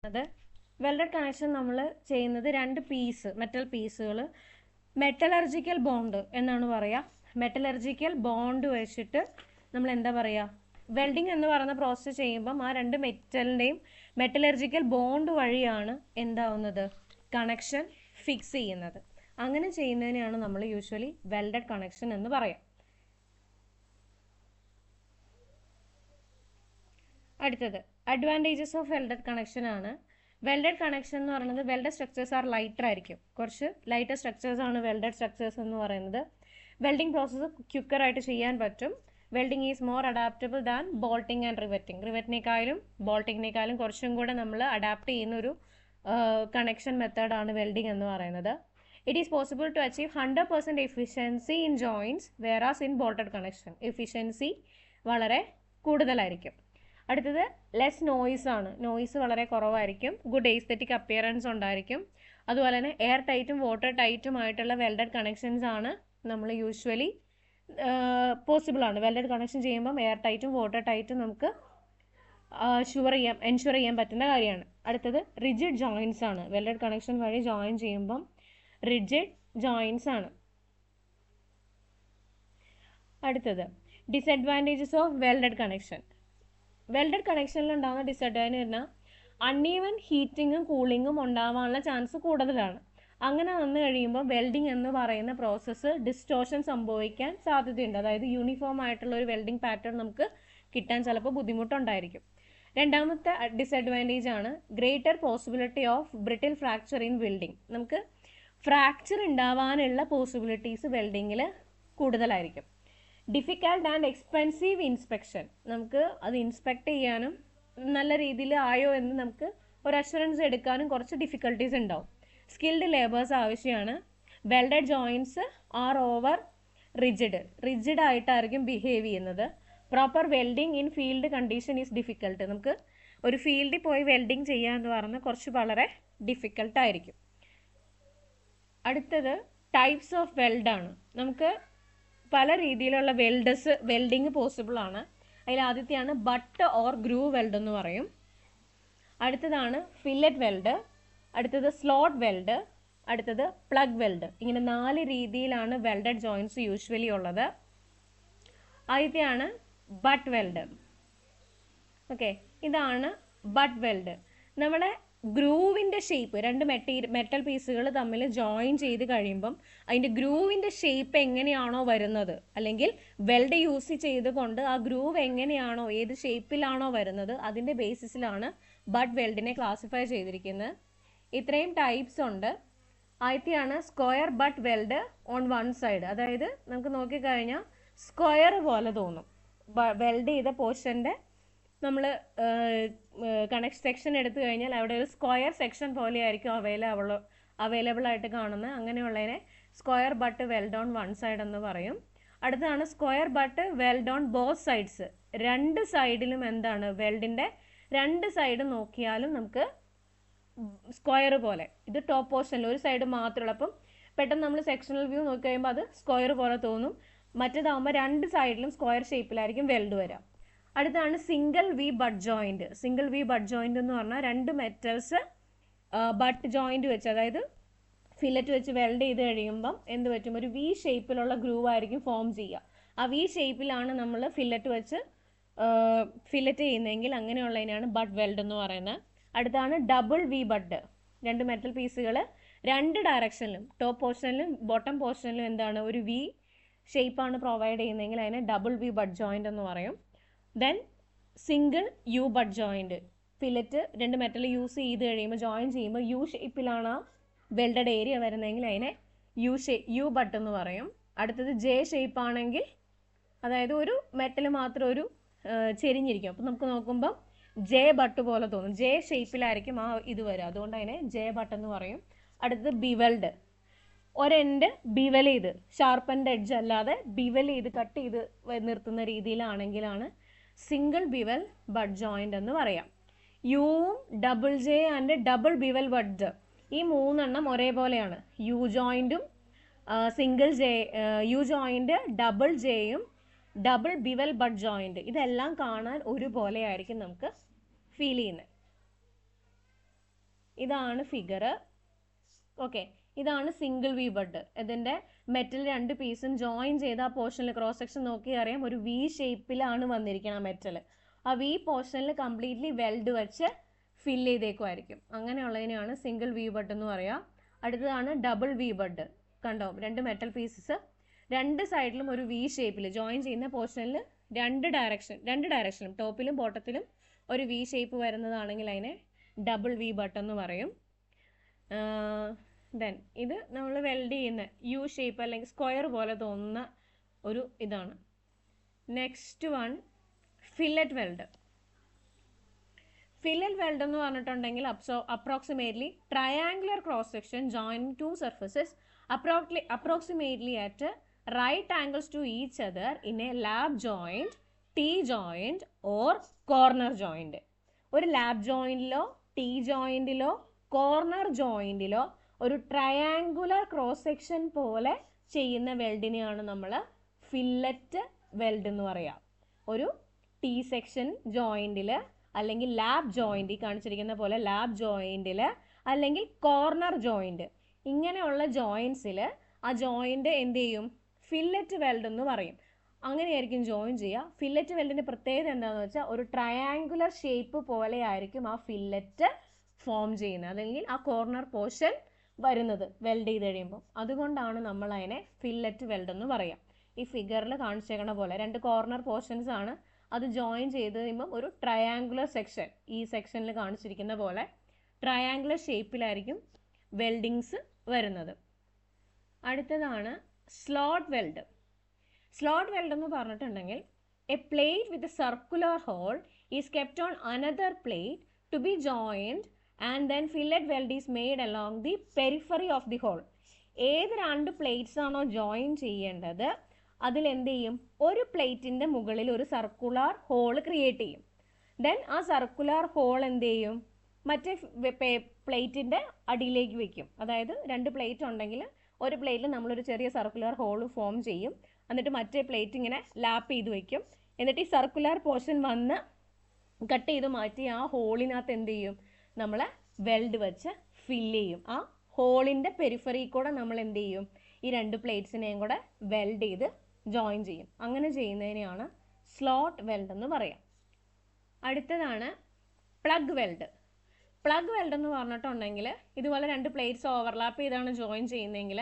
അത് welded connection നമ്മൾ ചെയ്യുന്നത് രണ്ട് മെറ്റൽ പീസുകൾ മെറ്റലർജിക്കൽ ബോണ്ട് എന്നാണ് പറയുക. മെറ്റലർജിക്കൽ ബോണ്ട് വെച്ചിട്ട് നമ്മൾ എന്താ പറയുക, വെൽഡിങ് എന്ന് പറയുന്ന പ്രോസസ്സ് ചെയ്യുമ്പം ആ രണ്ട് മെറ്റലിൻ്റെയും മെറ്റലർജിക്കൽ ബോണ്ട് വഴിയാണ് എന്താവുന്നത്, കണക്ഷൻ ഫിക്സ് ചെയ്യുന്നത്. അങ്ങനെ ചെയ്യുന്നതിനെയാണ് നമ്മൾ യൂഷ്വലി വെൽഡഡ് കണക്ഷൻ എന്ന് പറയാം. അടുത്തത് അഡ്വാൻറ്റേജസ് ഓഫ് വെൽഡഡ് കണക്ഷൻ ആണ്. വെൽഡഡ് കണക്ഷൻ എന്ന് പറയുന്നത് വെൽഡഡ് സ്ട്രക്ചേഴ്സ് ആർ ലൈറ്റർ ആയിരിക്കും. കുറച്ച് ലൈറ്റർ സ്ട്രക്ചേഴ്സ് ആണ് വെൽഡഡ് സ്ട്രക്ചേഴ്സ് എന്ന് പറയുന്നത്. വെൽഡിംഗ് പ്രോസസ്സ് ക്വിക്കറായിട്ട് ചെയ്യാൻ പറ്റും. Welding is more adaptable than bolting and riveting. റിവറ്റിനേക്കാളും ബോൾട്ടിങ്ങിനേക്കാളും കുറച്ചും കൂടെ നമ്മൾ അഡാപ്റ്റ് ചെയ്യുന്ന ഒരു കണക്ഷൻ മെത്തേഡാണ് വെൽഡിംഗ് എന്ന് പറയുന്നത്. It is possible to achieve 100% efficiency in joints whereas in bolted connection. Efficiency വളരെ കൂടുതലായിരിക്കും. അടുത്തത് ലെസ് നോയ്സ് ആണ്. നോയ്സ് വളരെ കുറവായിരിക്കും. ഗുഡ് എസ്തെറ്റിക് അപ്പിയറൻസ് ഉണ്ടായിരിക്കും. അതുപോലെ തന്നെ എയർ ടൈറ്റും വാട്ടർ ടൈറ്റുമായിട്ടുള്ള വെൽഡഡ് കണക്ഷൻസ് ആണ് നമ്മൾ യൂഷ്വലി പോസിബിൾ ആണ്. വെൽഡഡ് കണക്ഷൻ ചെയ്യുമ്പം എയർ ടൈറ്റും വാട്ടർ ടൈറ്റും നമുക്ക് എൻഷുർ ചെയ്യാൻ പറ്റുന്ന കാര്യമാണ്. അടുത്തത് റിജിഡ് ജോയിൻസ് ആണ്. വെൽഡഡ് കണക്ഷൻ വഴി ജോയിൻ ചെയ്യുമ്പം റിജിഡ് ജോയിൻസ് ആണ്. അടുത്തത് disadvantages of welded connection. Welded കണക്ഷനിൽ ഉണ്ടാകുന്ന ഡിസഡ്വാൻറ്റേജ് പറഞ്ഞാൽ അൺഈവൻ ഹീറ്റിങ്ങും കൂളിങ്ങും ഉണ്ടാവാനുള്ള ചാൻസ് കൂടുതലാണ്. അങ്ങനെ വന്നു കഴിയുമ്പോൾ വെൽഡിംഗ് എന്ന് പറയുന്ന പ്രോസസ്സ് ഡിസ്റ്റോർഷൻ സംഭവിക്കാൻ സാധ്യതയുണ്ട്. അതായത് യൂണിഫോം ആയിട്ടുള്ള ഒരു വെൽഡിംഗ് പാറ്റേൺ നമുക്ക് കിട്ടാൻ ചിലപ്പോൾ ബുദ്ധിമുട്ടുണ്ടായിരിക്കും. രണ്ടാമത്തെ ഡിസഡ്വാൻറ്റേജ് ആണ് greater possibility of brittle fracture in welding. നമുക്ക് ഫ്രാക്ചർ ഉണ്ടാവാനുള്ള പോസിബിലിറ്റീസ് വെൽഡിങ്ങിൽ കൂടുതലായിരിക്കും. Difficult and expensive inspection. നമുക്ക് അത് ഇൻസ്പെക്ട് ചെയ്യാനും നല്ല രീതിയിൽ ആയോ എന്ന് നമുക്ക് ഒരു അഷുറൻസ് എടുക്കാനും കുറച്ച് ഡിഫിക്കൽട്ടീസ് ഉണ്ടാവും. സ്കിൽഡ് ലേബേഴ്സ് ആവശ്യമാണ്. Welded joints are over rigid ആയിട്ടായിരിക്കും ബിഹേവ് ചെയ്യുന്നത്. Proper welding in field condition is difficult. നമുക്ക് ഒരു ഫീൽഡിൽ പോയി വെൽഡിംഗ് ചെയ്യുക എന്ന് പറഞ്ഞാൽ കുറച്ച് വളരെ ഡിഫിക്കൽട്ടായിരിക്കും. അടുത്തത് ടൈപ്സ് ഓഫ് വെൽഡാണ്. നമുക്ക് പല രീതിയിലുള്ള വെൽഡിങ് പോസിബിൾ ആണ്. അതിൽ ആദ്യത്തെയാണ് ബട്ട് ഓർ ഗ്രൂവ് വെൽഡ് എന്ന് പറയും. അടുത്തതാണ് ഫില്ലറ്റ് വെൽഡ്, അടുത്തത് സ്ലോട്ട് വെൽഡ്, അടുത്തത് പ്ലഗ് വെൽഡ്. ഇങ്ങനെ 4 രീതിയിലാണ് വെൽഡഡ് ജോയിൻറ്റ്സ് യൂഷ്വലി ഉള്ളത്. ആദ്യത്തെയാണ് ബട്ട് വെൽഡ്. ഓക്കെ, ഇതാണ് ബട്ട് വെൽഡ്. നമ്മുടെ ഗ്രൂവിൻ്റെ ഷേപ്പ്, രണ്ട് മെറ്റൽ പീസുകൾ തമ്മിൽ ജോയിൻ ചെയ്ത് കഴിയുമ്പം അതിൻ്റെ ഗ്രൂവിൻ്റെ ഷേപ്പ് എങ്ങനെയാണോ വരുന്നത്, അല്ലെങ്കിൽ വെൽഡ് യൂസ് ചെയ്തുകൊണ്ട് ആ ഗ്രൂവ് എങ്ങനെയാണോ ഏത് ഷേപ്പിലാണോ വരുന്നത് അതിൻ്റെ ബേസിസിലാണ് ബട്ട് വെൽഡിനെ ക്ലാസിഫൈ ചെയ്തിരിക്കുന്നത്. ഇത്രയും ടൈപ്സ് ഉണ്ട്. ആദ്യത്തെയാണ് square butt weld on one side. അതായത് നമുക്ക് നോക്കിക്കഴിഞ്ഞാൽ സ്ക്വയർ പോലെ തോന്നും. വെൽഡ് ചെയ്ത പോർഷൻ്റെ നമ്മൾ കണക്ട് സെക്ഷൻ എടുത്തു കഴിഞ്ഞാൽ അവിടെ ഒരു സ്ക്വയർ സെക്ഷൻ പോലെ ആയിരിക്കും അവൈലബിൾ ആയിട്ട് കാണുന്നത്. അങ്ങനെയുള്ളതിനെ square butt weld on one side എന്ന് പറയും. അടുത്തതാണ് square butt weld on both sides. രണ്ട് സൈഡിലും എന്താണ്, വെൽഡിൻ്റെ രണ്ട് സൈഡ് നോക്കിയാലും നമുക്ക് സ്ക്വയർ പോലെ. ഇത് ടോപ്പ് പോർഷനിൽ ഒരു സൈഡ് മാത്രമുള്ള, അപ്പം പെട്ടെന്ന് നമ്മൾ സെക്ഷണൽ വ്യൂ നോക്കി കഴിയുമ്പോൾ അത് സ്ക്വയർ പോലെ തോന്നും. മറ്റേതാകുമ്പോൾ രണ്ട് സൈഡിലും സ്ക്വയർ ഷേപ്പിലായിരിക്കും വെൽഡ് വരിക. അടുത്താണ് single V butt joint. Single V butt joint എന്ന് പറഞ്ഞാൽ രണ്ട് മെറ്റൽസ് ബട്ട് ജോയിൻറ്റ് വെച്ച്, അതായത് ഫില്ലറ്റ് വെച്ച് വെൽഡ് ചെയ്ത് കഴിയുമ്പം എന്ത് പറ്റും, ഒരു വി ഷേപ്പിലുള്ള ഗ്രൂവ് ആയിരിക്കും ഫോം ചെയ്യുക. ആ വി ഷേപ്പിലാണ് നമ്മൾ ഫില്ലറ്റ് വെച്ച് ഫില്ലറ്റ് ചെയ്യുന്നതെങ്കിൽ അങ്ങനെയുള്ളതിനാണ് ബട്ട് വെൽഡ് എന്ന് പറയുന്നത്. അടുത്താണ് ഡബിൾ വി ബട്ട്. രണ്ട് മെറ്റൽ പീസുകൾ രണ്ട് ഡയറക്ഷനിലും ടോപ്പ് പോർഷനിലും ബോട്ടം പോർഷനിലും എന്താണ് ഒരു വി ഷേപ്പാണ് പ്രൊവൈഡ് ചെയ്യുന്നതെങ്കിൽ അതിനെ ഡബിൾ വി ബട്ട് ജോയിൻ്റ് എന്ന് പറയും. Then single you but joint. Fillet രണ്ട് മെറ്റൽ യൂസ് ചെയ്ത് കഴിയുമ്പോൾ ജോയിൻ ചെയ്യുമ്പോൾ യു ഷേപ്പിലാണ് ആ വെൽഡഡ് ഏരിയ വരുന്നതെങ്കിൽ അതിനെ യു ബട്ട് എന്ന് പറയും. അടുത്തത് ജെ ഷേപ്പ് ആണെങ്കിൽ, അതായത് ഒരു മെറ്റൽ മാത്രം ഒരു ചെരിഞ്ഞിരിക്കും, അപ്പോൾ നമുക്ക് നോക്കുമ്പോൾ ജെ ബട്ട് പോലെ തോന്നും. ജെ ഷേപ്പിലായിരിക്കും ആ ഇത് വരിക, അതുകൊണ്ട് അതിനെ ജെ ബട്ട് എന്ന് പറയും. അടുത്തത് ബിവൽഡ്. ഒരെൻഡ് ബിവൽ ചെയ്ത്, ഷാർപ്പൻ്റെ എഡ്ജ് അല്ലാതെ ബിവൽ ചെയ്ത് കട്ട് ചെയ്ത് നിർത്തുന്ന രീതിയിലാണെങ്കിലാണ് സിംഗിൾ ബിവൽ ബട്ട് ജോയിൻ്റ് എന്ന് പറയാം. യുവും double J and double bevel butt, ഈ മൂന്നെണ്ണം ഒരേപോലെയാണ്. യു ജോയിൻറ്റും single J, U joint, double ജെയും ഡബിൾ ബിവൽ ബട്ട് ജോയിൻറ്റ്, ഇതെല്ലാം കാണാൻ ഒരുപോലെ ആയിരിക്കും നമുക്ക് ഫീൽ ചെയ്യുന്നത്. ഇതാണ് ഫിഗർ. ഓക്കെ, ഇതാണ് സിംഗിൾ വി ബഡ്. ഇതിൻ്റെ മെറ്റൽ 2 പീസും ജോയിൻ ചെയ്ത് ആ പോർഷനിൽ ക്രോസ് സെക്ഷൻ നോക്കി അറിയാം ഒരു വി ഷേപ്പിലാണ് വന്നിരിക്കണം മെറ്റൽ. ആ വി പോർഷനിൽ കംപ്ലീറ്റ്ലി വെൽഡ് വെച്ച് ഫില്ല് ചെയ്തേക്കുമായിരിക്കും. അങ്ങനെയുള്ളതിനെയാണ് സിംഗിൾ വി ബഡ് എന്ന് പറയാം. അടുത്തതാണ് ഡബിൾ വി ബഡ്. കണ്ടോ, 2 മെറ്റൽ പീസസ് 2 സൈഡിലും ഒരു വി ഷേപ്പിൽ ജോയിൻ ചെയ്യുന്ന പോർഷനിൽ രണ്ട് ഡയറക്ഷനും ടോപ്പിലും ബോട്ടത്തിലും ഒരു വി ഷേപ്പ് വരുന്നതാണെങ്കിൽ അതിനെ ഡബിൾ വി ബഡ് എന്ന് പറയും. ദെൻ ഇത് നമ്മൾ വെൽഡ് ചെയ്യുന്ന യു ഷേപ്പ് അല്ലെങ്കിൽ സ്ക്വയർ പോലെ തോന്നുന്ന ഒരു ഇതാണ്. Next one fillet weld. Fillet weld എന്ന് പറഞ്ഞിട്ടുണ്ടെങ്കിൽ approximately triangular cross section join 2 surfaces approximately at right angles to each other in a lap joint, T-joint or corner joint. ഒരു lab ജോയിൻറ്റിലോ T ജോയിൻറ്റിലോ corner ജോയിൻറ്റിലോ ഒരു triangular cross section പോലെ ചെയ്യുന്ന വെൽഡിനെയാണ് നമ്മൾ fillet weld എന്ന് പറയാം. ഒരു ടി സെക്ഷൻ ജോയിൻറ്റിൽ അല്ലെങ്കിൽ lab joint കാണിച്ചിരിക്കുന്ന പോലെ ലാബ് ജോയിൻറ്റിൽ അല്ലെങ്കിൽ കോർണർ ജോയിൻറ്റ്, ഇങ്ങനെയുള്ള ജോയിൻസിൽ ആ ജോയിൻറ്റ് എന്ത് ചെയ്യും, ഫില്ലറ്റ് വെൽഡ് എന്ന് പറയും. അങ്ങനെയായിരിക്കും ജോയിൻ ചെയ്യുക. ഫില്ലറ്റ് വെൽഡിൻ്റെ പ്രത്യേകത എന്താണെന്ന് വെച്ചാൽ ഒരു ട്രയാങ്കുലർ ഷേപ്പ് പോലെ ആയിരിക്കും ആ ഫില്ലറ്റ് ഫോം ചെയ്യുന്നത്, അല്ലെങ്കിൽ ആ കോർണർ പോർഷൻ വരുന്നത് വെൽഡ് ചെയ്ത് കഴിയുമ്പോൾ. അതുകൊണ്ടാണ് നമ്മൾ അതിനെ ഫില്ലറ്റ് വെൽഡ് എന്ന് പറയാം. ഈ ഫിഗറിൽ കാണിച്ചേക്കണ പോലെ 2 കോർണർ പോർഷൻസ് ആണ്, അത് ജോയിൻ ചെയ്ത് കഴിയുമ്പം ഒരു ട്രയാങ്കുലർ സെക്ഷൻ, ഈ സെക്ഷനിൽ കാണിച്ചിരിക്കുന്ന പോലെ ട്രയാങ്കുലർ ഷേപ്പിലായിരിക്കും വെൽഡിങ്സ് വരുന്നത്. അടുത്തതാണ് സ്ലോട്ട് വെൽഡ്. സ്ലോട്ട് വെൽഡ് എന്ന് പറഞ്ഞിട്ടുണ്ടെങ്കിൽ a plate with a circular hole is kept on another plate to be joined and then fillet weld is made along the periphery of the hole. ഏത് 2 plates ആണോ join ചെയ്യേണ്ടത് അതിലെന്ത് ചെയ്യും, ഒരു പ്ലേറ്റിൻ്റെ മുകളിൽ ഒരു സർക്കുലർ ഹോൾ ക്രിയേറ്റ് ചെയ്യും. Then ആ സർക്കുലർ ഹോൾ എന്ത് ചെയ്യും, മറ്റേ പ്ലേറ്റിൻ്റെ അടിയിലേക്ക് വെക്കും. അതായത് 2 പ്ലേറ്റ് ഉണ്ടെങ്കിൽ ഒരു പ്ലേറ്റിൽ നമ്മളൊരു ചെറിയ സർക്കുലർ ഹോൾ ഫോം ചെയ്യും. എന്നിട്ട് മറ്റേ പ്ലേറ്റ് ഇങ്ങനെ ലാപ്പ് ചെയ്ത് വെക്കും. എന്നിട്ട് ഈ സർക്കുലർ പോർഷൻ വന്ന് കട്ട് ചെയ്ത് മാറ്റി ആ ഹോളിനകത്ത് എന്ത് ചെയ്യും, നമ്മൾ വെൽഡ് വെച്ച് ഫില്ല് ചെയ്യും. ആ ഹോളിൻ്റെ പെരിഫറി കൂടെ നമ്മൾ എന്ത് ചെയ്യും, ഈ 2 പ്ലേറ്റ്സിനെയും കൂടെ വെൽഡ് ചെയ്ത് ജോയിൻ ചെയ്യും. അങ്ങനെ ചെയ്യുന്നതിനെയാണ് സ്ലോട്ട് വെൽഡ് എന്ന് പറയാം. അടുത്തതാണ് പ്ലഗ് വെൽഡ്. പ്ലഗ് വെൽഡ് എന്ന് പറഞ്ഞിട്ടുണ്ടെങ്കിൽ ഇതുപോലെ 2 പ്ലേറ്റ്സ് ഓവർലാപ്പ് ചെയ്താണ് ജോയിൻ ചെയ്യുന്നതെങ്കിൽ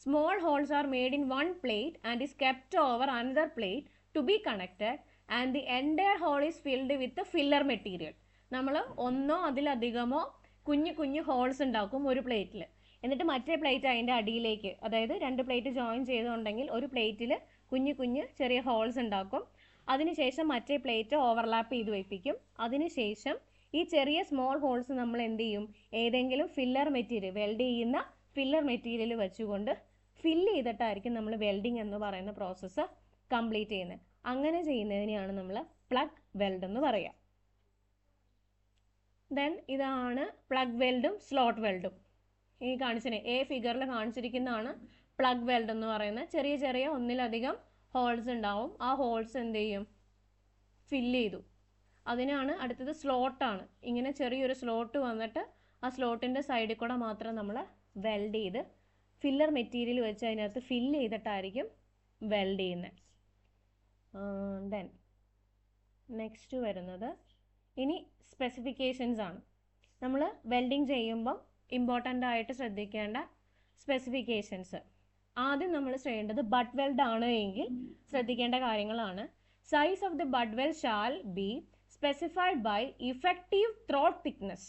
small holes are made in 1 plate and is kept over another plate to be connected and the entire hole is filled with filler material. നമ്മൾ ഒന്നോ അതിലധികമോ കുഞ്ഞു holes ഉണ്ടാക്കും ഒരു പ്ലേറ്റിൽ. എന്നിട്ട് മറ്റേ പ്ലേറ്റ് അതിൻ്റെ അടിയിലേക്ക്, അതായത് 2 പ്ലേറ്റ് ജോയിൻ ചെയ്തുകൊണ്ടെങ്കിൽ ഒരു പ്ലേറ്റിൽ കുഞ്ഞു ചെറിയ ഹോൾസ് ഉണ്ടാക്കും. അതിനുശേഷം മറ്റേ പ്ലേറ്റ് ഓവർലാപ്പ് ചെയ്ത് വയ്പ്പിക്കും. അതിനുശേഷം ഈ ചെറിയ സ്മോൾ ഹോൾസ് നമ്മൾ എന്ത് ചെയ്യും, ഏതെങ്കിലും ഫില്ലർ മെറ്റീരിയൽ, വെൽഡ് ചെയ്യുന്ന ഫില്ലർ മെറ്റീരിയൽ വെച്ചുകൊണ്ട് ഫില്ല് ചെയ്തിട്ടായിരിക്കും നമ്മൾ വെൽഡിങ് എന്ന് പറയുന്ന പ്രോസസ്സ് കംപ്ലീറ്റ് ചെയ്യുന്നത്. അങ്ങനെ ചെയ്യുന്നതിനെയാണ് നമ്മൾ പ്ലഗ് വെൽഡ് എന്ന് പറയുക. ദെൻ ഇതാണ് പ്ലഗ് വെൽഡും സ്ലോട്ട് വെൽഡും. ഈ കാണിച്ചിട്ട് ഫിഗറിൽ കാണിച്ചിരിക്കുന്നതാണ് പ്ലഗ് വെൽഡ് എന്ന് പറയുന്നത്. ചെറിയ ഒന്നിലധികം ഹോൾസ് ഉണ്ടാവും. ആ ഹോൾസ് എന്ത് ചെയ്യും, ഫില്ല് ചെയ്തു. അതിനാണ് അടുത്തത് സ്ലോട്ടാണ്. ഇങ്ങനെ ചെറിയൊരു സ്ലോട്ട് വന്നിട്ട് ആ സ്ലോട്ടിൻ്റെ സൈഡിൽ കൂടെ മാത്രം നമ്മൾ വെൽഡ് ചെയ്ത് ഫില്ലർ മെറ്റീരിയൽ വെച്ച് അതിനകത്ത് ഫില്ല് ചെയ്തിട്ടായിരിക്കും വെൽഡ് ചെയ്യുന്നത്. ദെൻ നെക്സ്റ്റ് വരുന്നത് ഇനി സ്പെസിഫിക്കേഷൻസ് ആണ്. നമ്മൾ വെൽഡിങ് ചെയ്യുമ്പം ഇമ്പോർട്ടൻ്റ് ആയിട്ട് ശ്രദ്ധിക്കേണ്ട സ്പെസിഫിക്കേഷൻസ്. ആദ്യം നമ്മൾ ചെയ്യേണ്ടത് ബട്ട് വെൽഡ് ആണ് എങ്കിൽ ശ്രദ്ധിക്കേണ്ട കാര്യങ്ങളാണ്. Size of the butt weld shall be specified by effective throat thickness.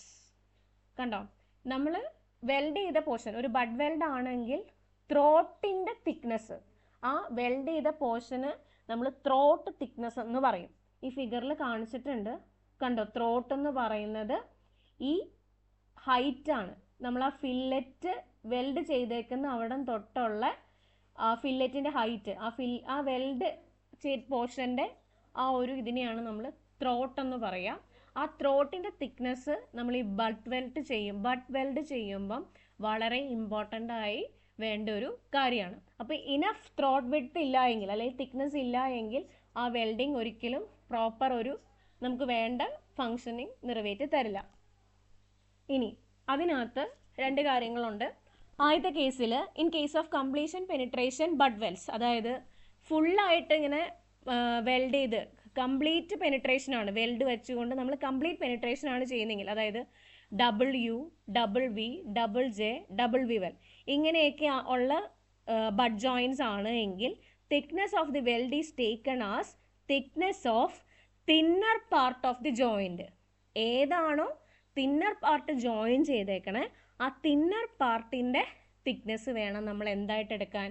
കണ്ടോ, നമ്മൾ വെൽഡ് ചെയ്ത പോർഷൻ ഒരു ബട്ട് വെൽഡ് ആണെങ്കിൽ ത്രോട്ടിൻ്റെ തിക്നെസ്, ആ വെൽഡ് ചെയ്ത പോർഷന് നമ്മൾ ത്രോട്ട് തിക്നെസ് എന്ന് പറയും. ഈ ഫിഗറിൽ കാണിച്ചിട്ടുണ്ട്. കണ്ടോ, ത്രോട്ട് എന്ന് പറയുന്നത് ഈ ഹൈറ്റാണ്. നമ്മൾ ആ ഫില്ലറ്റ് വെൽഡ് ചെയ്തേക്കുന്ന അവിടെ തൊട്ടുള്ള ഫില്ലറ്റിൻ്റെ ഹൈറ്റ്, ആ വെൽഡ് പോർഷൻ്റെ ആ ഒരു ഇതിനെയാണ് നമ്മൾ ത്രോട്ട് എന്ന് പറയുക. ആ ത്രോട്ടിൻ്റെ തിക്നെസ് നമ്മൾ ഈ ബട്ട് വെൽഡ് ചെയ്യുമ്പം വളരെ ഇമ്പോർട്ടൻ്റ് ആയി വേണ്ട ഒരു കാര്യമാണ്. അപ്പോൾ ഇനഫ് ത്രോട്ട് വിഡ്ത്ത് ഇല്ല എങ്കിൽ, അല്ലെങ്കിൽ തിക്നെസ് ഇല്ല എങ്കിൽ ആ വെൽഡിങ് ഒരിക്കലും പ്രോപ്പർ ഒരു നമുക്ക് വേണ്ട ഫങ്ഷനിങ് നിറവേറ്റി തരില്ല. ഇനി അതിനകത്ത് രണ്ട് കാര്യങ്ങളുണ്ട്. ആദ്യത്തെ കേസിൽ in case of completion penetration but Wells, അതായത് ഫുള്ളായിട്ട് ഇങ്ങനെ വെൽഡ് ചെയ്ത് കംപ്ലീറ്റ് പെനിട്രേഷൻ ആണ്, വെൽഡ് വെച്ചുകൊണ്ട് നമ്മൾ കംപ്ലീറ്റ് പെനിട്രേഷൻ ആണ് ചെയ്യുന്നതെങ്കിൽ, അതായത് W, W, WJ, WL ഇങ്ങനെയൊക്കെ ഉള്ള ബട്ട് ജോയിൻസ് ആണ് എങ്കിൽ thickness of the weld is taken as thickness of thinner part of the joint. ഏതാണോ തിന്നർ പാർട്ട് ജോയിൻ ചെയ്തേക്കണേ ആ തിന്നർ പാർട്ടിൻ്റെ തിക്നെസ് വേണം നമ്മൾ എന്തായിട്ട് എടുക്കാൻ,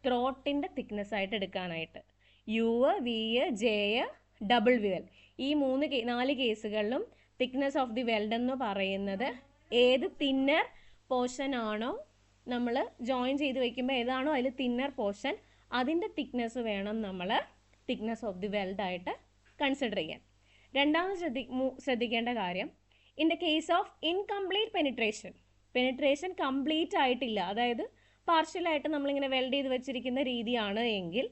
ത്രോട്ടിൻ്റെ തിക്നെസ് ആയിട്ട് എടുക്കാനായിട്ട്. U, V, J, WL ഈ 4 കേസുകളിലും തിക്നെസ് ഓഫ് ദി വെൽഡ് എന്ന് പറയുന്നത് ഏത് തിന്നർ പോർഷൻ ആണോ നമ്മൾ ജോയിൻ ചെയ്ത് വെക്കുമ്പോൾ ഏതാണോ അതിൽ തിന്നർ പോർഷൻ അതിൻ്റെ തിക്നെസ് വേണം നമ്മൾ തിക്നെസ് ഓഫ് ദി വെൽഡ് ആയിട്ട് കൺസിഡർ ചെയ്യാൻ. രണ്ടാമത് ശ്രദ്ധിക്കേണ്ട കാര്യം, in the case of incomplete penetration complete ആയിട്ടില്ല, അതായത് പാർഷ്യലായിട്ട് നമ്മളിങ്ങനെ വെൽഡ് ചെയ്ത് വെച്ചിരിക്കുന്ന രീതിയാണ് എങ്കിൽ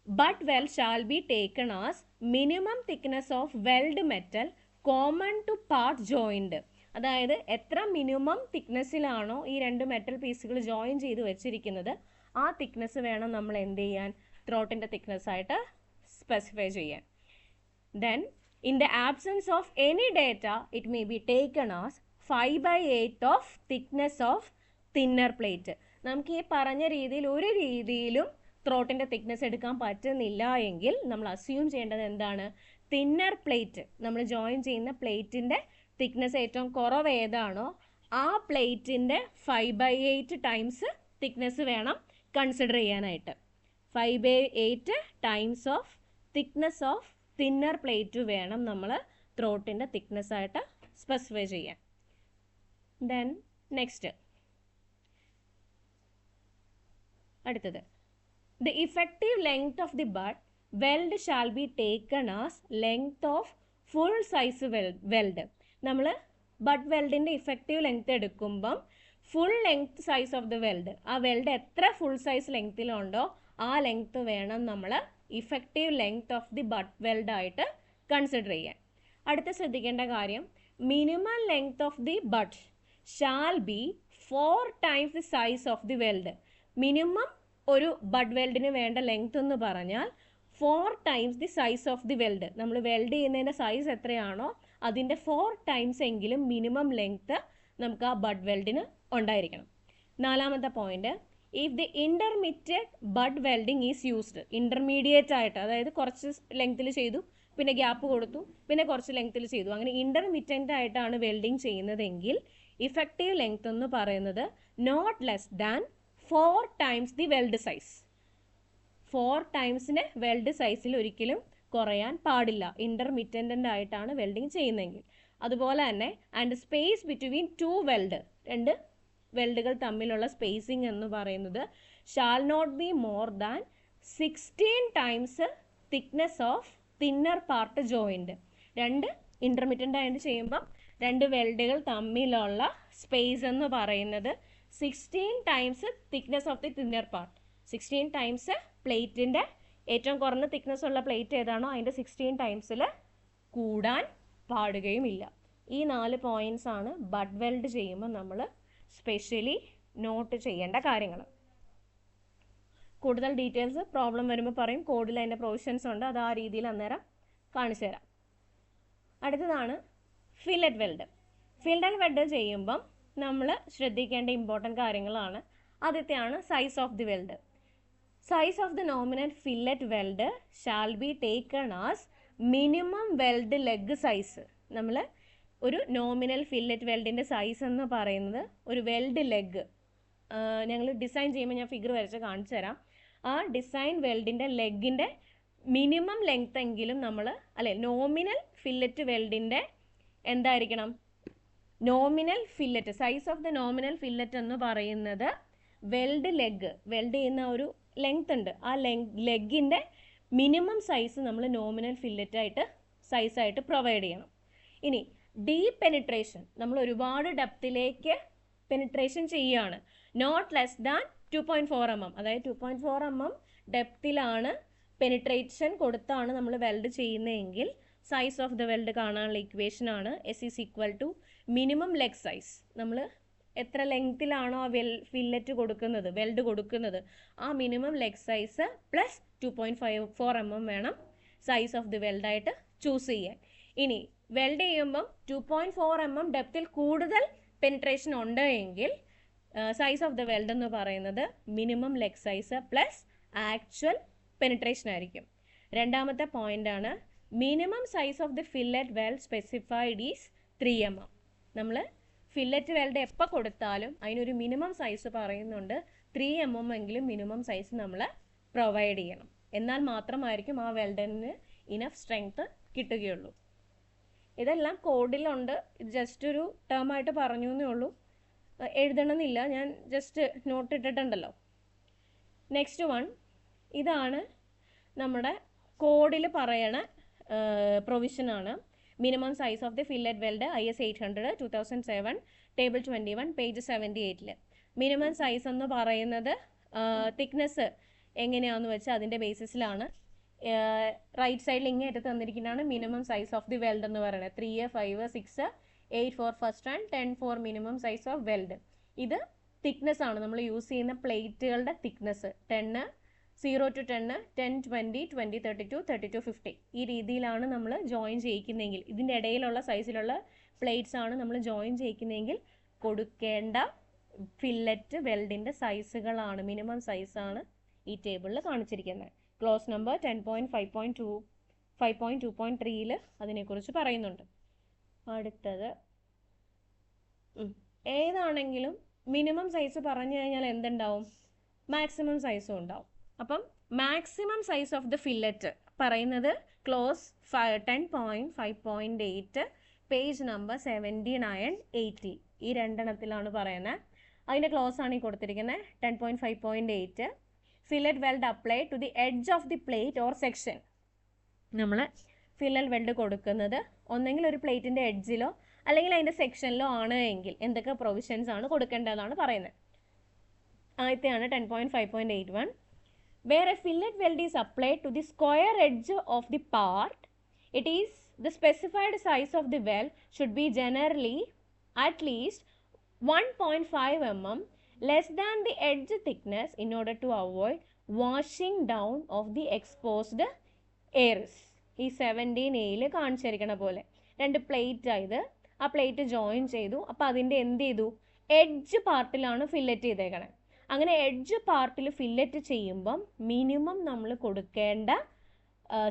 butt weld shall be taken as minimum thickness of weld metal common to part joint. അതായത് എത്ര മിനിമം തിക്നെസ്സിലാണോ ഈ രണ്ട് മെറ്റൽ പീസുകൾ ജോയിൻ ചെയ്ത് വെച്ചിരിക്കുന്നത് ആ തിക്നെസ് വേണം നമ്മൾ എന്ത് ചെയ്യാൻ, ത്രോട്ടിൻ്റെ തിക്നെസ് ആയിട്ട് സ്പെസിഫൈ ചെയ്യാൻ. Then in the absence of any data it may be taken as 5/8 of thickness of thinner plate. നമുക്ക് ഈ പറഞ്ഞ രീതിയിൽ ഒരു രീതിയിലും ത്രോട്ടിൻ്റെ തിക്നെസ് എടുക്കാൻ പറ്റുന്നില്ല എങ്കിൽ നമ്മൾ അസ്യൂം ചെയ്യേണ്ടത് എന്താണ്, തിന്നർ പ്ലേറ്റ് നമ്മൾ ജോയിൻ ചെയ്യുന്ന പ്ലേറ്റിൻ്റെ തിക്നെസ് ഏറ്റവും കുറവ് ഏതാണോ ആ പ്ലേറ്റിൻ്റെ 5/8 ടൈംസ് തിക്നെസ് വേണം കൺസിഡർ ചെയ്യാനായിട്ട്. 5/8 times of thickness of thinner plate വേണം നമ്മൾ ത്രോട്ടിൻ്റെ തിക്നെസ് ആയിട്ട് സ്പെസിഫൈ ചെയ്യാൻ. ദെൻ നെക്സ്റ്റ് അടുത്തത്, the effective length of the butt weld shall be taken as length of full size weld. നമ്മൾ ബട്ട് വെൽഡിൻ്റെ ഇഫക്റ്റീവ് ലെങ്ത് എടുക്കുമ്പം full length size of the weld, ആ വെൽഡ് എത്ര ഫുൾ സൈസ് ലെങ്ത്തിലുണ്ടോ ആ length വേണം നമ്മൾ effective length of the butt weld ആയിട്ട് കൺസിഡർ ചെയ്യാൻ. അടുത്ത ശ്രദ്ധിക്കേണ്ട കാര്യം, minimum length of the butt shall be 4 times the size of the weld. Minimum ഒരു ബട്ട് വെൽഡിന് വേണ്ട ലെങ്ത് എന്ന് പറഞ്ഞാൽ 4 times the size of the weld. നമ്മൾ വെൽഡ് ചെയ്യുന്നതിൻ്റെ സൈസ് എത്രയാണോ അതിൻ്റെ 4 ടൈംസ് എങ്കിലും മിനിമം ലെങ്ത് നമുക്ക് ആ ബട്ട് വെൽഡിന് ഉണ്ടായിരിക്കണം. നാലാമത്തെ point, if the intermediate but welding is used, intermediate ആയിട്ട്, അതായത് കുറച്ച് ലെങ്ത്തിൽ ചെയ്തു പിന്നെ ഗ്യാപ്പ് കൊടുത്തു പിന്നെ കുറച്ച് ലെങ്ത്തിൽ ചെയ്തു, അങ്ങനെ ഇൻ്റർമീഡിയറ്റ് ആയിട്ടാണ് വെൽഡിങ് ചെയ്യുന്നതെങ്കിൽ ഇഫക്റ്റീവ് ലെങ്ത് എന്ന് പറയുന്നത് not less than 4 times the weld size. 4 ടൈംസിന് വെൽഡ് സൈസിൽ ഒരിക്കലും കുറയാൻ പാടില്ല ഇൻ്റർമീഡിയറ്റ് ആയിട്ടാണ് വെൽഡിങ് ചെയ്യുന്നതെങ്കിൽ. അതുപോലെ തന്നെ ആൻഡ് സ്പേസ് ബിറ്റ്വീൻ 2 വെൽഡ്, 2 വെൽഡുകൾ തമ്മിലുള്ള സ്പേസിംഗ് എന്ന് പറയുന്നത് shall not be more than 16 times thickness of thinner part joint. 2 intermediate ആയിട്ട് ചെയ്യുമ്പം 2 വെൽഡുകൾ തമ്മിലുള്ള സ്പേസ് എന്ന് പറയുന്നത് 16 times thickness of the thinner part. 16 times പ്ലേറ്റിൻ്റെ ഏറ്റവും കുറഞ്ഞ തിക്നെസ് ഉള്ള പ്ലേറ്റ് ഏതാണോ അതിൻ്റെ 16 ടൈംസിൽ കൂടാൻ പാടുകയുമില്ല. ഈ 4 പോയിൻറ്റ്സ് ആണ് ബട്ട് വെൽഡ് ചെയ്യുമ്പോൾ നമ്മൾ സ്പെഷ്യലി നോട്ട് ചെയ്യേണ്ട കാര്യങ്ങൾ. കൂടുതൽ ഡീറ്റെയിൽസ് പ്രോബ്ലം വരുമ്പോൾ പറയും, കോഡിൽ അതിൻ്റെ പ്രൊവിഷൻസ് ഉണ്ട്, അത് ആ രീതിയിൽ അന്നേരം കാണിച്ചു തരാം. അടുത്തതാണ് ഫില്ലറ്റ് വെൽഡ്. ഫില്ലറ്റ് വെൽഡ് ചെയ്യുമ്പം നമ്മൾ ശ്രദ്ധിക്കേണ്ട ഇമ്പോർട്ടൻറ്റ് കാര്യങ്ങളാണ്. ആദ്യത്തെയാണ് size of the weld. Size of the nominal fillet weld shall be taken as minimum weld leg size. നമ്മൾ ഒരു നോമിനൽ ഫില്ലറ്റ് വെൽഡിൻ്റെ സൈസ് എന്ന് പറയുന്നത് ഒരു വെൽഡ് ലെഗ്, ഞങ്ങൾ ഡിസൈൻ ചെയ്യുമ്പോൾ ഞാൻ ഫിഗർ വരച്ച് കാണിച്ചു തരാം. ആ ഡിസൈൻ വെൽഡിൻ്റെ ലെഗിൻ്റെ മിനിമം ലെങ്ത് എങ്കിലും നമ്മൾ നോമിനൽ ഫില്ലറ്റ് വെൽഡിൻ്റെ എന്തായിരിക്കണം, nominal fillet size of the nominal fillet എന്ന് പറയുന്നത് വെൽഡ് ലെഗ്, വെൽഡ് ചെയ്യുന്ന ഒരു ലെങ്ത് ഉണ്ട്, ആ ലെഗിൻ്റെ മിനിമം സൈസ് നമ്മൾ നോമിനൽ ഫില്ലറ്റായിട്ട് സൈസായിട്ട് പ്രൊവൈഡ് ചെയ്യണം. ഇനി ഡീപ്പ് പെനിട്രേഷൻ, നമ്മൾ ഒരുപാട് ഡെപ്തിലേക്ക് പെനിട്രേഷൻ ചെയ്യുകയാണ്, നോട്ട് ലെസ് ദാൻ 2.4 mm, അതായത് 2.4 mm ഡെപ്തിലാണ് പെനിട്രേഷൻ കൊടുത്താണ് നമ്മൾ വെൽഡ് ചെയ്യുന്നതെങ്കിൽ സൈസ് ഓഫ് ദ വെൽഡ് കാണാനുള്ള ഇക്വേഷനാണ് S = മിനിമം ലെഗ് സൈസ്, നമ്മൾ എത്ര ലെങ്ത്തിലാണോ ആ ഫില്ലറ്റ് കൊടുക്കുന്നത്, വെൽഡ് കൊടുക്കുന്നത്, ആ minimum leg size plus 2.54 mm വേണം സൈസ് ഓഫ് ദി വെൽഡായിട്ട് ചൂസ് ചെയ്യാൻ. ഇനി വെൽഡ് ചെയ്യുമ്പം 2.4 mm ഡെപ്തിൽ കൂടുതൽ പെനിട്രേഷൻ ഉണ്ട് എങ്കിൽ സൈസ് ഓഫ് ദ വെൽഡ് എന്ന് പറയുന്നത് minimum leg size plus actual penetration ആയിരിക്കും. രണ്ടാമത്തെ പോയിന്റ് ആണ് minimum size of the fillet weld specified is 3 mm. നമ്മൾ ഫില്ലറ്റ് വെൽഡ് എപ്പോൾ കൊടുത്താലും അതിനൊരു മിനിമം സൈസ് പറയുന്നുണ്ട്. 3 mm എങ്കിലും മിനിമം സൈസ് നമ്മൾ പ്രൊവൈഡ് ചെയ്യണം. എന്നാൽ മാത്രമായിരിക്കും ആ വെൽഡിന് ഇനഫ് സ്ട്രെങ്ത് കിട്ടുകയുള്ളൂ. ഇതെല്ലാം കോഡിലുണ്ട്. ഇത് ജസ്റ്റ് ഒരു ടേം ആയിട്ട് പറഞ്ഞു എന്നേ ഉള്ളൂ, എഴുതണമെന്നില്ല, ഞാൻ ജസ്റ്റ് നോട്ട് ഇട്ടിട്ടുണ്ടല്ലോ. നെക്സ്റ്റ് വൺ, ഇതാണ് നമ്മുടെ കോഡിൽ പറയണ പ്രൊവിഷനാണ്. Minimum size of the fillet weld IS 800 2007 table 21 page 78. Minimum size എന്ന് പറയുന്നത് തിക്നെസ് എങ്ങനെയാണെന്ന് വെച്ചാൽ അതിൻ്റെ ബേസിസിലാണ്. റൈറ്റ് സൈഡിൽ ഇങ്ങേറ്റ് തന്നിരിക്കുന്നതാണ് minimum size of the weld എന്ന് പറയുന്നത്. 3, 5, 6, 8 for first and 10 for minimum size of weld. ഇത് തിക്നെസ് ആണ്, നമ്മൾ യൂസ് ചെയ്യുന്ന പ്ലേറ്റുകളുടെ തിക്നെസ്. 10, 0 to 10, 10, 20, 20, 32, 32, 50 ഈ രീതിയിലാണ് നമ്മൾ ജോയിൻ ചെയ്യിക്കുന്നതെങ്കിൽ, ഇതിൻ്റെ ഇടയിലുള്ള സൈസിലുള്ള പ്ലേറ്റ്സ് ആണ് നമ്മൾ ജോയിൻ ചെയ്യിക്കുന്നതെങ്കിൽ കൊടുക്കേണ്ട ഫില്ലറ്റ് വെൽഡിൻ്റെ സൈസുകളാണ്, മിനിമം സൈസാണ് ഈ ടേബിളിൽ കാണിച്ചിരിക്കുന്നത്. ക്ലോസ് നമ്പർ 10.5.2 5.2.3 അതിനെക്കുറിച്ച് പറയുന്നുണ്ട്. അടുത്തത് ഏതാണെങ്കിലും മിനിമം സൈസ് പറഞ്ഞു കഴിഞ്ഞാൽ എന്തുണ്ടാവും, മാക്സിമം സൈസും ഉണ്ടാവും. അപ്പം maximum size of the fillet പറയുന്നത് ക്ലോസ് 10.5.8 പേജ് നമ്പർ 79, 80 ഈ രണ്ടെണ്ണത്തിലാണ് പറയുന്നത്. അതിൻ്റെ ക്ലോസ് ആണ് ഈ കൊടുത്തിരിക്കുന്നത്. 10.5.8 fillet weld apply to the edge of the plate or section. നമ്മൾ ഫില്ലറ്റ് വെൽഡ് കൊടുക്കുന്നത് ഒന്നെങ്കിൽ ഒരു പ്ലേറ്റിൻ്റെ എഡ്ജിലോ അല്ലെങ്കിൽ അതിൻ്റെ സെക്ഷനിലോ ആണ് എങ്കിൽ എന്തൊക്കെ പ്രൊവിഷൻസ് ആണ് കൊടുക്കേണ്ടതാണ് പറയുന്നത്. ആദ്യത്തെയാണ് 10.5.81. Where a fillet weld is applied to the square edge of the part, it is the specified size of the weld should be generally at least 1.5 mm less than the edge thickness in order to avoid washing down of the exposed areas. ഈ 17A കാണിച്ചിരിക്കണ പോലെ രണ്ട് plate ആയത്, ആ plate join ചെയ്തു. അപ്പോൾ അതിൻ്റെ എന്ത് ചെയ്തു, എഡ്ജ് പാർട്ടിലാണ് ഫില്ലറ്റ് ചെയ്തേക്കണേ. അങ്ങനെ എഡ്ജ് പാർട്ടിൽ ഫില്ലറ്റ് ചെയ്യുമ്പം മിനിമം നമ്മൾ കൊടുക്കേണ്ട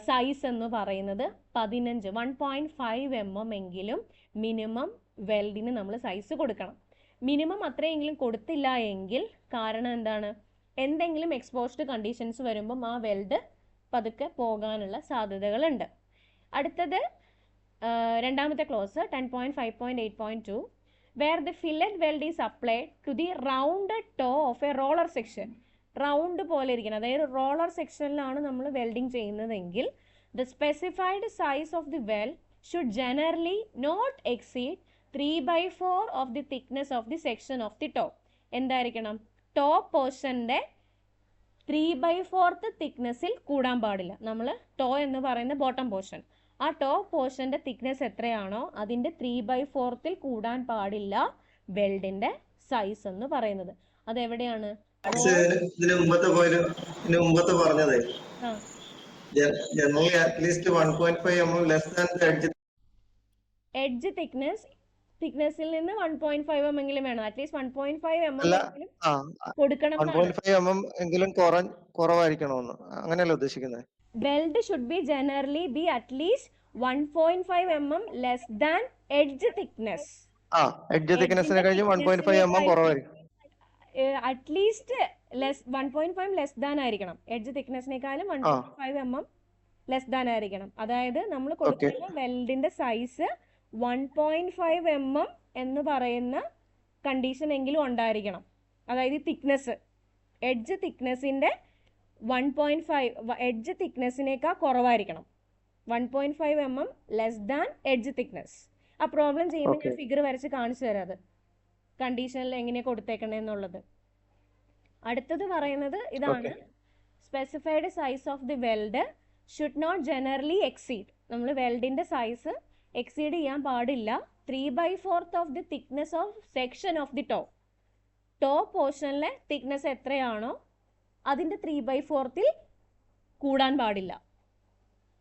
സൈസ് എന്ന് പറയുന്നത് 1.5 mm എങ്കിലും മിനിമം വെൽഡിന് നമ്മൾ സൈസ് കൊടുക്കണം. മിനിമം അത്രയെങ്കിലും കൊടുത്തില്ല എങ്കിൽ കാരണം എന്താണ്, എന്തെങ്കിലും എക്സ്പോസ്ഡ് കണ്ടീഷൻസ് വരുമ്പം ആ വെൽഡ് പതുക്കെ പോകാനുള്ള സാധ്യതകളുണ്ട്. അടുത്തത് രണ്ടാമത്തെ close 10.5.8.2 where the fillet weld is applied to the rounded toe of a roller section. Round പോലെ ഇരിക്കണം, അതായത് റോളർ സെക്ഷനിലാണ് നമ്മൾ വെൽഡിങ് ചെയ്യുന്നതെങ്കിൽ the specified size of the weld should generally not exceed 3/4 of the thickness of the section of the toe. എന്തായിരിക്കണം, top പോർഷൻ്റെ 3/4 തിക്നെസ്സിൽ കൂടാൻ പാടില്ല. നമ്മൾ to എന്ന് പറയുന്ന ബോട്ടം പോർഷൻ, ആ ടോപ്പ് പോർഷൻ്റെ തിക്നെസ് എത്രയാണോ അതിൻ്റെ 3/4 കൂടാൻ പാടില്ല വെൽഡിൻ്റെ സൈസ് എന്ന് പറയുന്നത്. അതെവിടെയാണ്, എഡ്ജ് തിക്നെസ്സിൽ നിന്ന് 1.5 mm എങ്കിലും വേണം, അറ്റ്ലീസ്റ്റ് 1.5 mm കൊടുക്കണം. അങ്ങനെയല്ല ഉദ്ദേശിക്കുന്നത്. Weld should be generally be at least 1.5 mm less than edge thickness. Edge തിക്നെസ്സിനെ കഴിഞ്ഞ് 1.5 mm കുറവായിരിക്കും. അറ്റ്ലീസ്റ്റ് 1.5 ലെസ് ദാൻ ആയിരിക്കണം, എഡ്ജ് തിക്നെസ്സിനേക്കാളും 1.5 mm ലെസ് ദാൻ ആയിരിക്കണം. അതായത് നമ്മൾ കൊടുക്കുന്ന വെൽഡിന്റെ സൈസ് 1.5 mm എന്ന് പറയുന്ന കണ്ടീഷൻ എങ്കിലും ഉണ്ടായിരിക്കണം. അതായത് തിക്നെസ്, എഡ്ജ് തിക്നെസ്സിന്റെ 1.5 എഡ്ജ് തിക്നെസ്സിനേക്കാൾ കുറവായിരിക്കണം. 1.5 mm less than edge thickness. ആ പ്രോബ്ലം ചെയ്യുമ്പോൾ ഞാൻ ഫിഗർ വരച്ച് കാണിച്ചു തരാം അത് കണ്ടീഷനിൽ എങ്ങനെയാണ് കൊടുത്തേക്കണെന്നുള്ളത്. അടുത്തത് പറയുന്നത് ഇതാണ്, specified size of the weld should not generally exceed. നമ്മൾ വെൽഡിൻ്റെ സൈസ് എക്സീഡ് ചെയ്യാൻ പാടില്ല 3/4 of the thickness of section of the toe. Toe പോർഷനിലെ തിക്നെസ് എത്രയാണോ അതിൻ്റെ 3/4 കൂടാൻ പാടില്ല.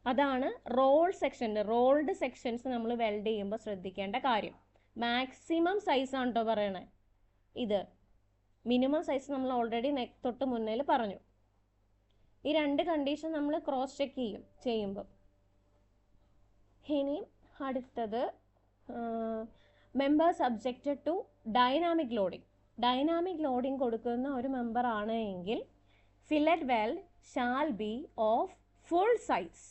അതാണ് റോൾഡ് സെക്ഷൻസ് നമ്മൾ വെൽഡ് ചെയ്യുമ്പോൾ ശ്രദ്ധിക്കേണ്ട കാര്യം. മാക്സിമം സൈസ് ആണ് കേട്ടോ പറയണേ. ഇത് മിനിമം സൈസ് നമ്മൾ ഓൾറെഡി തൊട്ട് മുന്നിൽ പറഞ്ഞു. ഈ രണ്ട് കണ്ടീഷൻ നമ്മൾ ക്രോസ് ചെക്ക് ചെയ്യുമ്പോൾ. ഇനി അടുത്തത് member subjected to dynamic loading. Dynamic loading കൊടുക്കുന്ന ഒരു മെമ്പർ ആണ് എങ്കിൽ fillet weld shall be of full size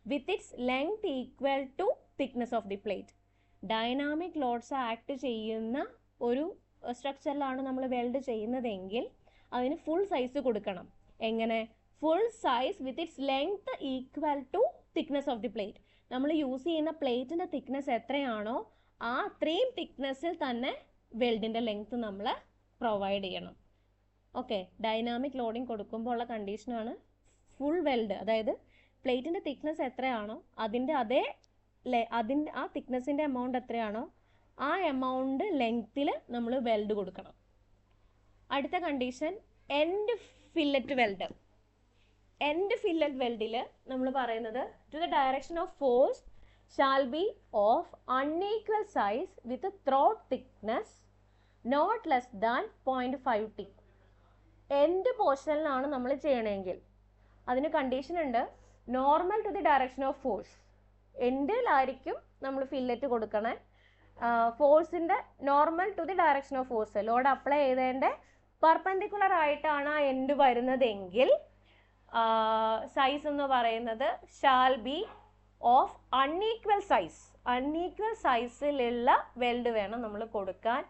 with its length equal to thickness of the plate. Dynamic loads act ചെയ്യുന്ന ഒരു സ്ട്രക്ചറിലാണ് നമ്മൾ വെൽഡ് ചെയ്യുന്നതെങ്കിൽ അതിന് ഫുൾ സൈസ് കൊടുക്കണം. എങ്ങനെ? Full size with its length equal to thickness of the plate. നമ്മൾ use ചെയ്യുന്ന പ്ലേറ്റിൻ്റെ തിക്നെസ് എത്രയാണോ ആ അത്രയും തിക്നെസ്സിൽ തന്നെ വെൽഡിൻ്റെ ലെങ്ത് നമ്മൾ പ്രൊവൈഡ് ചെയ്യണം. ഓക്കെ, ഡൈനാമിക് ലോഡിംഗ് കൊടുക്കുമ്പോൾ ഉള്ള കണ്ടീഷനാണ് ഫുൾ വെൽഡ്. അതായത് പ്ലേറ്റിൻ്റെ തിക്നെസ് എത്രയാണോ അതിൻ്റെ ആ തിക്നെസ്സിൻ്റെ എമൗണ്ട് എത്രയാണോ ആ എമൗണ്ട് ലെങ്ത്തിൽ നമ്മൾ വെൽഡ് കൊടുക്കണം. അടുത്ത condition end fillet weld. End fillet വെൽഡിൽ നമ്മൾ പറയുന്നത് to the direction of force shall be of unequal size with throat thickness not less than 0.5 t. End പോർഷനിലാണ് നമ്മൾ ചെയ്യണമെങ്കിൽ അതിന് കണ്ടീഷൻ ഉണ്ട്. Normal to the direction of force. എൻഡിലായിരിക്കും നമ്മൾ ഫില്ലറ്റ് കൊടുക്കണേ. ഫോഴ്സിൻ്റെ normal to the direction of force load apply ചെയ്തതിൻ്റെ പെർപെൻഡിക്കുലർ ആയിട്ടാണ് ആ എൻഡ് വരുന്നതെങ്കിൽ സൈസ് എന്ന് പറയുന്നത് shall be of unequal size. Unequal സൈസിലുള്ള വെൽഡ് വേണം നമ്മൾ കൊടുക്കാൻ.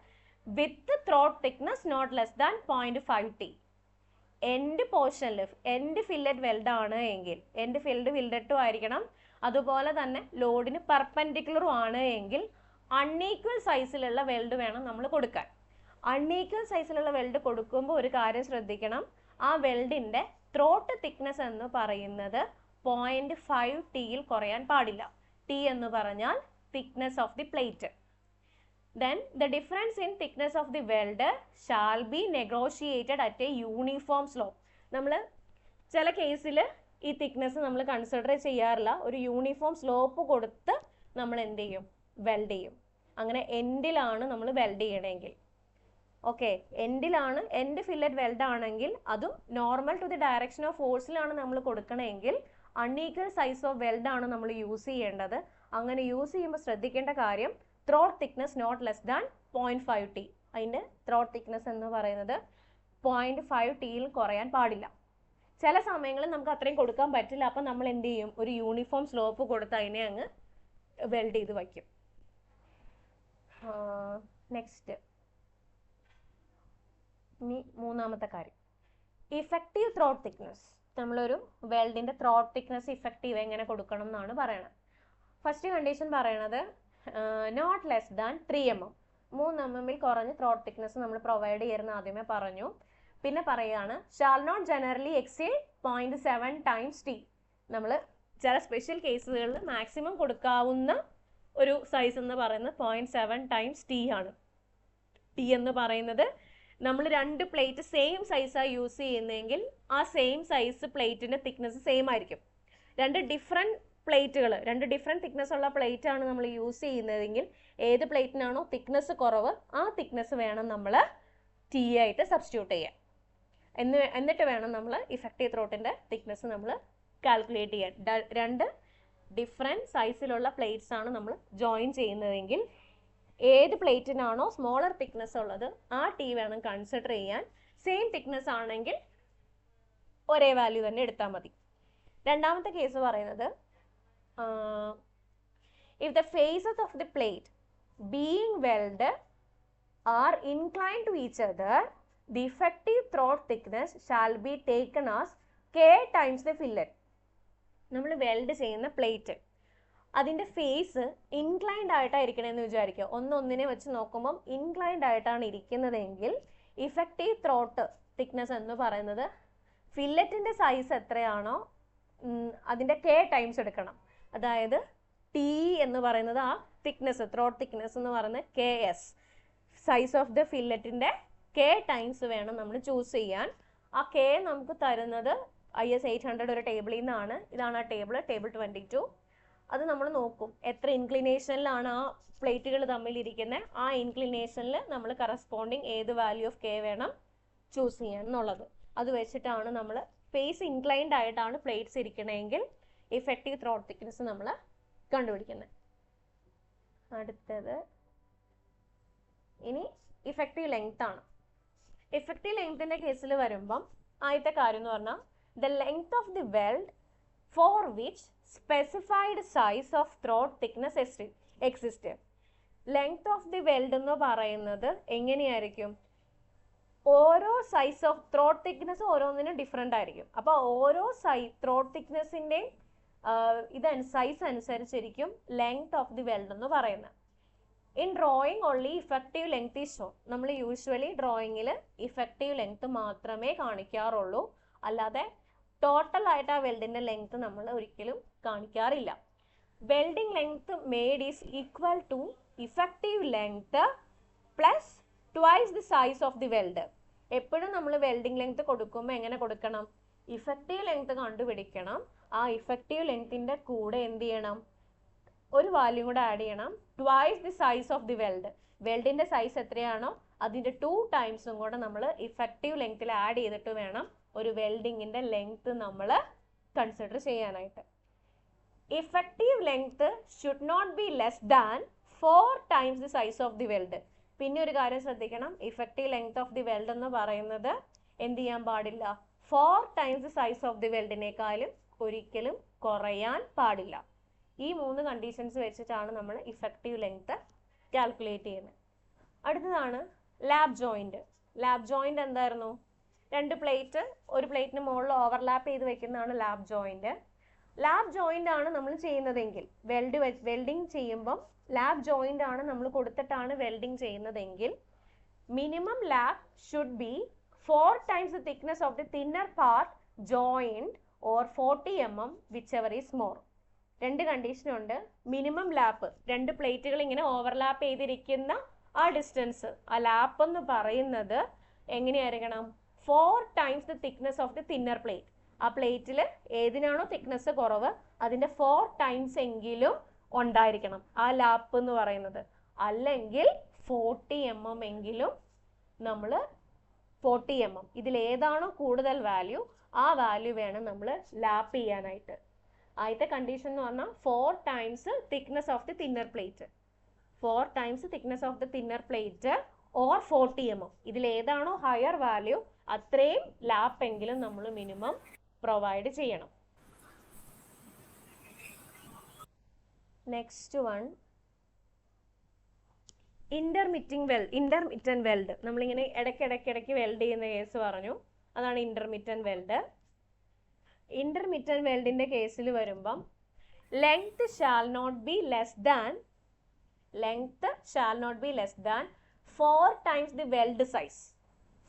With throat thickness not less than 0.5 t. End പോർഷനിൽ എൻഡ് ഫില്ലറ്റ് വെൽഡ് ആണ് എങ്കിൽ എൻഡ് ഫില്ലറ്റും ആയിരിക്കണം. അതുപോലെ തന്നെ ലോഡിന് പെർപെൻഡിക്കുലറും ആണ് എങ്കിൽ അൺഈക്വൽ സൈസിലുള്ള വെൽഡ് വേണം നമ്മൾ കൊടുക്കാൻ. അൺഈക്വൽ സൈസിലുള്ള വെൽഡ് കൊടുക്കുമ്പോൾ ഒരു കാര്യം ശ്രദ്ധിക്കണം. ആ വെൽഡിൻ്റെ ത്രോട്ട് തിക്നെസ് എന്ന് പറയുന്നത് 0.5 t കുറയാൻ പാടില്ല. ടി എന്ന് പറഞ്ഞാൽ thickness of the plate. Then the difference in thickness of the weld shall be negotiated at a uniform slope. നമ്മൾ ചില കേസിൽ ഈ തിക്നെസ് നമ്മൾ കൺസിഡർ ചെയ്യാറില്ല. ഒരു യൂണിഫോം സ്ലോപ്പ് കൊടുത്ത് നമ്മൾ എന്ത് ചെയ്യും? വെൽഡ് ചെയ്യും. അങ്ങനെ എൻഡിലാണ് നമ്മൾ വെൽഡ് ചെയ്യണമെങ്കിൽ. ഓക്കെ, എൻഡിലാണ് എൻഡ് ഫില്ലറ്റ് വെൽഡ് ആണെങ്കിൽ അതും normal to the direction of ഫോഴ്സിലാണ് നമ്മൾ കൊടുക്കണമെങ്കിൽ അൺഈക്വൽ സൈസ് ഓഫ് വെൽഡ് ആണ് നമ്മൾ യൂസ് ചെയ്യേണ്ടത്. അങ്ങനെ യൂസ് ചെയ്യുമ്പോൾ ശ്രദ്ധിക്കേണ്ട കാര്യം throat thickness not less than 0.5 t. അതിൻ്റെ ത്രോട്ട് തിക്നെസ് എന്ന് പറയുന്നത് 0.5 t കുറയാൻ പാടില്ല. ചില സമയങ്ങളിൽ നമുക്ക് അത്രയും കൊടുക്കാൻ പറ്റില്ല. അപ്പം നമ്മൾ എന്ത് ചെയ്യും? ഒരു യൂണിഫോം സ്ലോപ്പ് കൊടുത്ത് അതിനെ അങ്ങ് വെൽഡ് ചെയ്ത് വയ്ക്കും. നെക്സ്റ്റ്, ഇനി മൂന്നാമത്തെ കാര്യം ഇഫക്റ്റീവ് ത്രോട്ട് തിക്നെസ്. നമ്മളൊരു വെൽഡിൻ്റെ ത്രോട്ട് തിക്നെസ് ഇഫക്റ്റീവ് എങ്ങനെ കൊടുക്കണം എന്നാണ് പറയണത്. ഫസ്റ്റ് കണ്ടീഷൻ പറയണത് not less than 3 mm. 3 mm കുറഞ്ഞ് ത്രോട്ട് തിക്നെസ് നമ്മൾ പ്രൊവൈഡ് ചെയ്യുന്ന ആദ്യമേ പറഞ്ഞു. പിന്നെ പറയുകയാണ് shall not generally exceed 0.7 times t. നമ്മൾ ചില സ്പെഷ്യൽ കേസുകളിൽ മാക്സിമം കൊടുക്കാവുന്ന ഒരു സൈസ് എന്ന് പറയുന്നത് 0.7 times t ആണ്. ടി എന്ന് പറയുന്നത് നമ്മൾ രണ്ട് പ്ലേറ്റ് സെയിം സൈസാണ് യൂസ് ചെയ്യുന്നതെങ്കിൽ ആ സെയിം സൈസ് പ്ലേറ്റിൻ്റെ തിക്നെസ് സെയിം ആയിരിക്കും. രണ്ട് ഡിഫറെൻറ്റ് തിക്നെസ് ഉള്ള പ്ലേറ്റ് ആണ് നമ്മൾ യൂസ് ചെയ്യുന്നതെങ്കിൽ ഏത് പ്ലേറ്റിനാണോ തിക്നെസ് കുറവ് ആ തിക്നെസ് വേണം നമ്മൾ ടി ആയിട്ട് സബ്സ്റ്റിറ്റ്യൂട്ട് ചെയ്യാൻ. എന്നിട്ട് വേണം നമ്മൾ ഇഫക്റ്റീവ് ത്രോട്ടിൻ്റെ തിക്നെസ് നമ്മൾ കാൽക്കുലേറ്റ് ചെയ്യാൻ. രണ്ട് ഡിഫറെൻറ്റ് സൈസിലുള്ള പ്ലേറ്റ്സ് ആണ് നമ്മൾ ജോയിൻ ചെയ്യുന്നതെങ്കിൽ ഏത് പ്ലേറ്റിനാണോ സ്മോളർ തിക്നെസ് ഉള്ളത് ആ ടി വേണം കൺസിഡർ ചെയ്യാൻ. സെയിം തിക്നെസ് ആണെങ്കിൽ ഒരേ വാല്യൂ തന്നെ എടുത്താൽ മതി. രണ്ടാമത്തെ കേസ് പറയുന്നത് if the faces of the plate being welded are inclined to each other, the effective throat thickness shall be taken as k times the fillet. നമ്മൾ വെൽഡ് ചെയ്യുന്ന പ്ലേറ്റ് അതിൻ്റെ ഫേസ് ഇൻക്ലൈൻഡ് ആയിട്ടായിരിക്കണമെന്ന് വിചാരിക്കുക. ഒന്നൊന്നിനെ വെച്ച് നോക്കുമ്പം ഇൻക്ലൈൻഡ് ആയിട്ടാണ് ഇരിക്കുന്നതെങ്കിൽ effective throat thickness എന്ന് പറയുന്നത് ഫില്ലറ്റിൻ്റെ size എത്രയാണോ അതിൻ്റെ k ടൈംസ് എടുക്കണം. അതായത് ടി എന്ന് പറയുന്നത് ആ തിക്നെസ്, ത്രോട്ട് തിക്നെസ് എന്ന് പറയുന്നത് KS, സൈസ് ഓഫ് ദ ഫില്ലറ്റിന്റെ K ടൈംസ് വേണം നമ്മൾ ചൂസ് ചെയ്യാൻ. ആ K നമുക്ക് തരുന്നത് IS 800 ഒരു ടേബിളിൽ നിന്നാണ്. ഇതാണ് ആ ടേബിൾ 22. അത് നമ്മൾ നോക്കും എത്ര ഇൻക്ലിനേഷനിലാണ് ആ പ്ലേറ്റുകൾ തമ്മിൽ ഇരിക്കുന്നത്. ആ ഇൻക്ലിനേഷനിൽ നമ്മൾ കറസ്പോണ്ടിങ് ഏത് വാല്യൂ ഓഫ് K വേണം ചൂസ് ചെയ്യാൻ എന്നുള്ളത്. അത് വെച്ചിട്ടാണ് നമ്മൾ ഫേസ് ഇൻക്ലൈൻഡ് ആയിട്ടാണ് പ്ലേറ്റ്സ് ഇരിക്കണമെങ്കിൽ ഇഫക്റ്റീവ് ത്രോട്ട് തിക്നെസ് നമ്മൾ കണ്ടുപിടിക്കുന്നത്. അടുത്തത് ഇനി ഇഫക്റ്റീവ് ലെങ്ത് ആണ്. ഇഫക്റ്റീവ് ലെങ്ത്തിന്റെ കേസിൽ വരുമ്പം ആദ്യത്തെ കാര്യം എന്ന് പറഞ്ഞാൽ the length of the weld for which specified size of throat thickness exist. Length of the weld എന്ന് പറയുന്നത് എങ്ങനെയായിരിക്കും? ഓരോ സൈസ് ഓഫ് ത്രോട്ട് തിക്നെസ് ഓരോന്നിനും ഡിഫറെൻ്റ് ആയിരിക്കും. അപ്പോൾ ഓരോ ത്രോട്ട് തിക്നെസ്സിൻ്റെയും സൈസ് അനുസരിച്ചിരിക്കും ലെങ്ത് ഓഫ് ദി വെൽഡ് എന്ന് പറയുന്നത്. In drawing only effective length is shown. നമ്മൾ യൂഷ്വലി ഡ്രോയിങ്ങിൽ ഇഫക്റ്റീവ് ലെങ്ത് മാത്രമേ കാണിക്കാറുള്ളൂ, അല്ലാതെ ടോട്ടൽ ആയിട്ട് ആ വെൽഡിൻ്റെ ലെങ്ത് നമ്മൾ ഒരിക്കലും കാണിക്കാറില്ല. Welding length made is equal to effective length plus twice the size of the weld. എപ്പോഴും നമ്മൾ വെൽഡിംഗ് ലെങ്ത് കൊടുക്കുമ്പോൾ എങ്ങനെ കൊടുക്കണം? ഇഫക്റ്റീവ് ലെങ്ത് കണ്ടുപിടിക്കണം. ആ ഇഫക്റ്റീവ് ലെങ്ത്തിന്റെ കൂടെ എന്ത് ചെയ്യണം? ഒരു വാല്യൂ കൂടെ ആഡ് ചെയ്യണം, twice the size of the weld. വെൽഡിന്റെ സൈസ് എത്രയാണോ അതിന്റെ 2 ടൈംസും കൂടെ നമ്മൾ ഇഫക്റ്റീവ് ലെങ്ത്തിൽ ആഡ് ചെയ്തിട്ട് വേണം ഒരു വെൽഡിങ്ങിന്റെ ലെങ്ത് നമ്മൾ കൺസിഡർ ചെയ്യാനായിട്ട്. Effective length should not be less than 4 times the size of the weld. പിന്നെ ഒരു കാര്യം ശ്രദ്ധിക്കണം, effective length of the weld എന്ന് പറയുന്നത് എന്ത് ചെയ്യാൻ പാടില്ല? 4 times the size of the വെൽഡിനേക്കാളും ഒരിക്കലും കുറയാൻ പാടില്ല. ഈ 3 കണ്ടീഷൻസ് വെച്ചിട്ടാണ് നമ്മൾ ഇഫക്റ്റീവ് ലെങ്ത് കാൽക്കുലേറ്റ് ചെയ്യുന്നത്. അടുത്തതാണ് ലാബ് ജോയിന്റ്. ലാബ് ജോയിന്റ് എന്തായിരുന്നു? 2 പ്ലേറ്റ്, ഒരു പ്ലേറ്റിന് മുകളിൽ ഓവർലാപ്പ് ചെയ്ത് വെക്കുന്നതാണ് ലാബ് ജോയിന്റ്. ലാബ് ജോയിന്റ് ആണ് നമ്മൾ ചെയ്യുന്നതെങ്കിൽ, വെൽഡിങ് ചെയ്യുമ്പം ലാബ് ജോയിന്റ് ആണ് നമ്മൾ കൊടുത്തിട്ടാണ് വെൽഡിങ് ചെയ്യുന്നതെങ്കിൽ minimum lab should be 4 times the thickness of the thinner part joined or 40 mm whichever is more. 2 condition ഉണ്ട്. മിനിമം ലാപ്പ്, 2 പ്ലേറ്റുകൾ ഇങ്ങനെ ഓവർലാപ്പ് ചെയ്തിരിക്കുന്ന ആ ഡിസ്റ്റൻസ്, ആ ലാപ്പ് എന്ന് പറയുന്നത് എങ്ങനെയായിരിക്കണം? 4 times the thickness of the thinner plate. ആ പ്ലേറ്റിൽ ഏതിനാണോ തിക്നെസ് കുറവ് അതിന്റെ 4 times എങ്കിലും ഉണ്ടായിരിക്കണം ആ ലാപ്പ് എന്ന് പറയുന്നത്. അല്ലെങ്കിൽ 40 mm എങ്കിലും നമ്മൾ 40 mm ഇതിൽ ഏതാണോ കൂടുതൽ വാല്യൂ ആ വാല്യൂ വേണം നമ്മൾ ലാപ്പ് ചെയ്യാനായിട്ട്. ആദ്യത്തെ കണ്ടീഷൻ എന്ന് പറഞ്ഞാൽ 4 times thickness of the thinner plate, 4 times thickness of the thinner plate or 40 mm. ഇതിൽ ഏതാണോ ഹയർ വാല്യൂ അത്രയും ലാപ്പ് എങ്കിലും നമ്മൾ മിനിമം പ്രൊവൈഡ് ചെയ്യണം. Next one intermittent weld. നമ്മളിങ്ങനെ ഇടയ്ക്ക് വെൽഡ് ചെയ്യുന്ന കേസ് പറഞ്ഞു, അതാണ് ഇന്റർമിറ്റന്റ് വെൽഡ്. ഇന്റർമിറ്റന്റ് വെൽഡിന്റെ കേസിൽ വരുമ്പം length shall not be less than 4 times the weld size,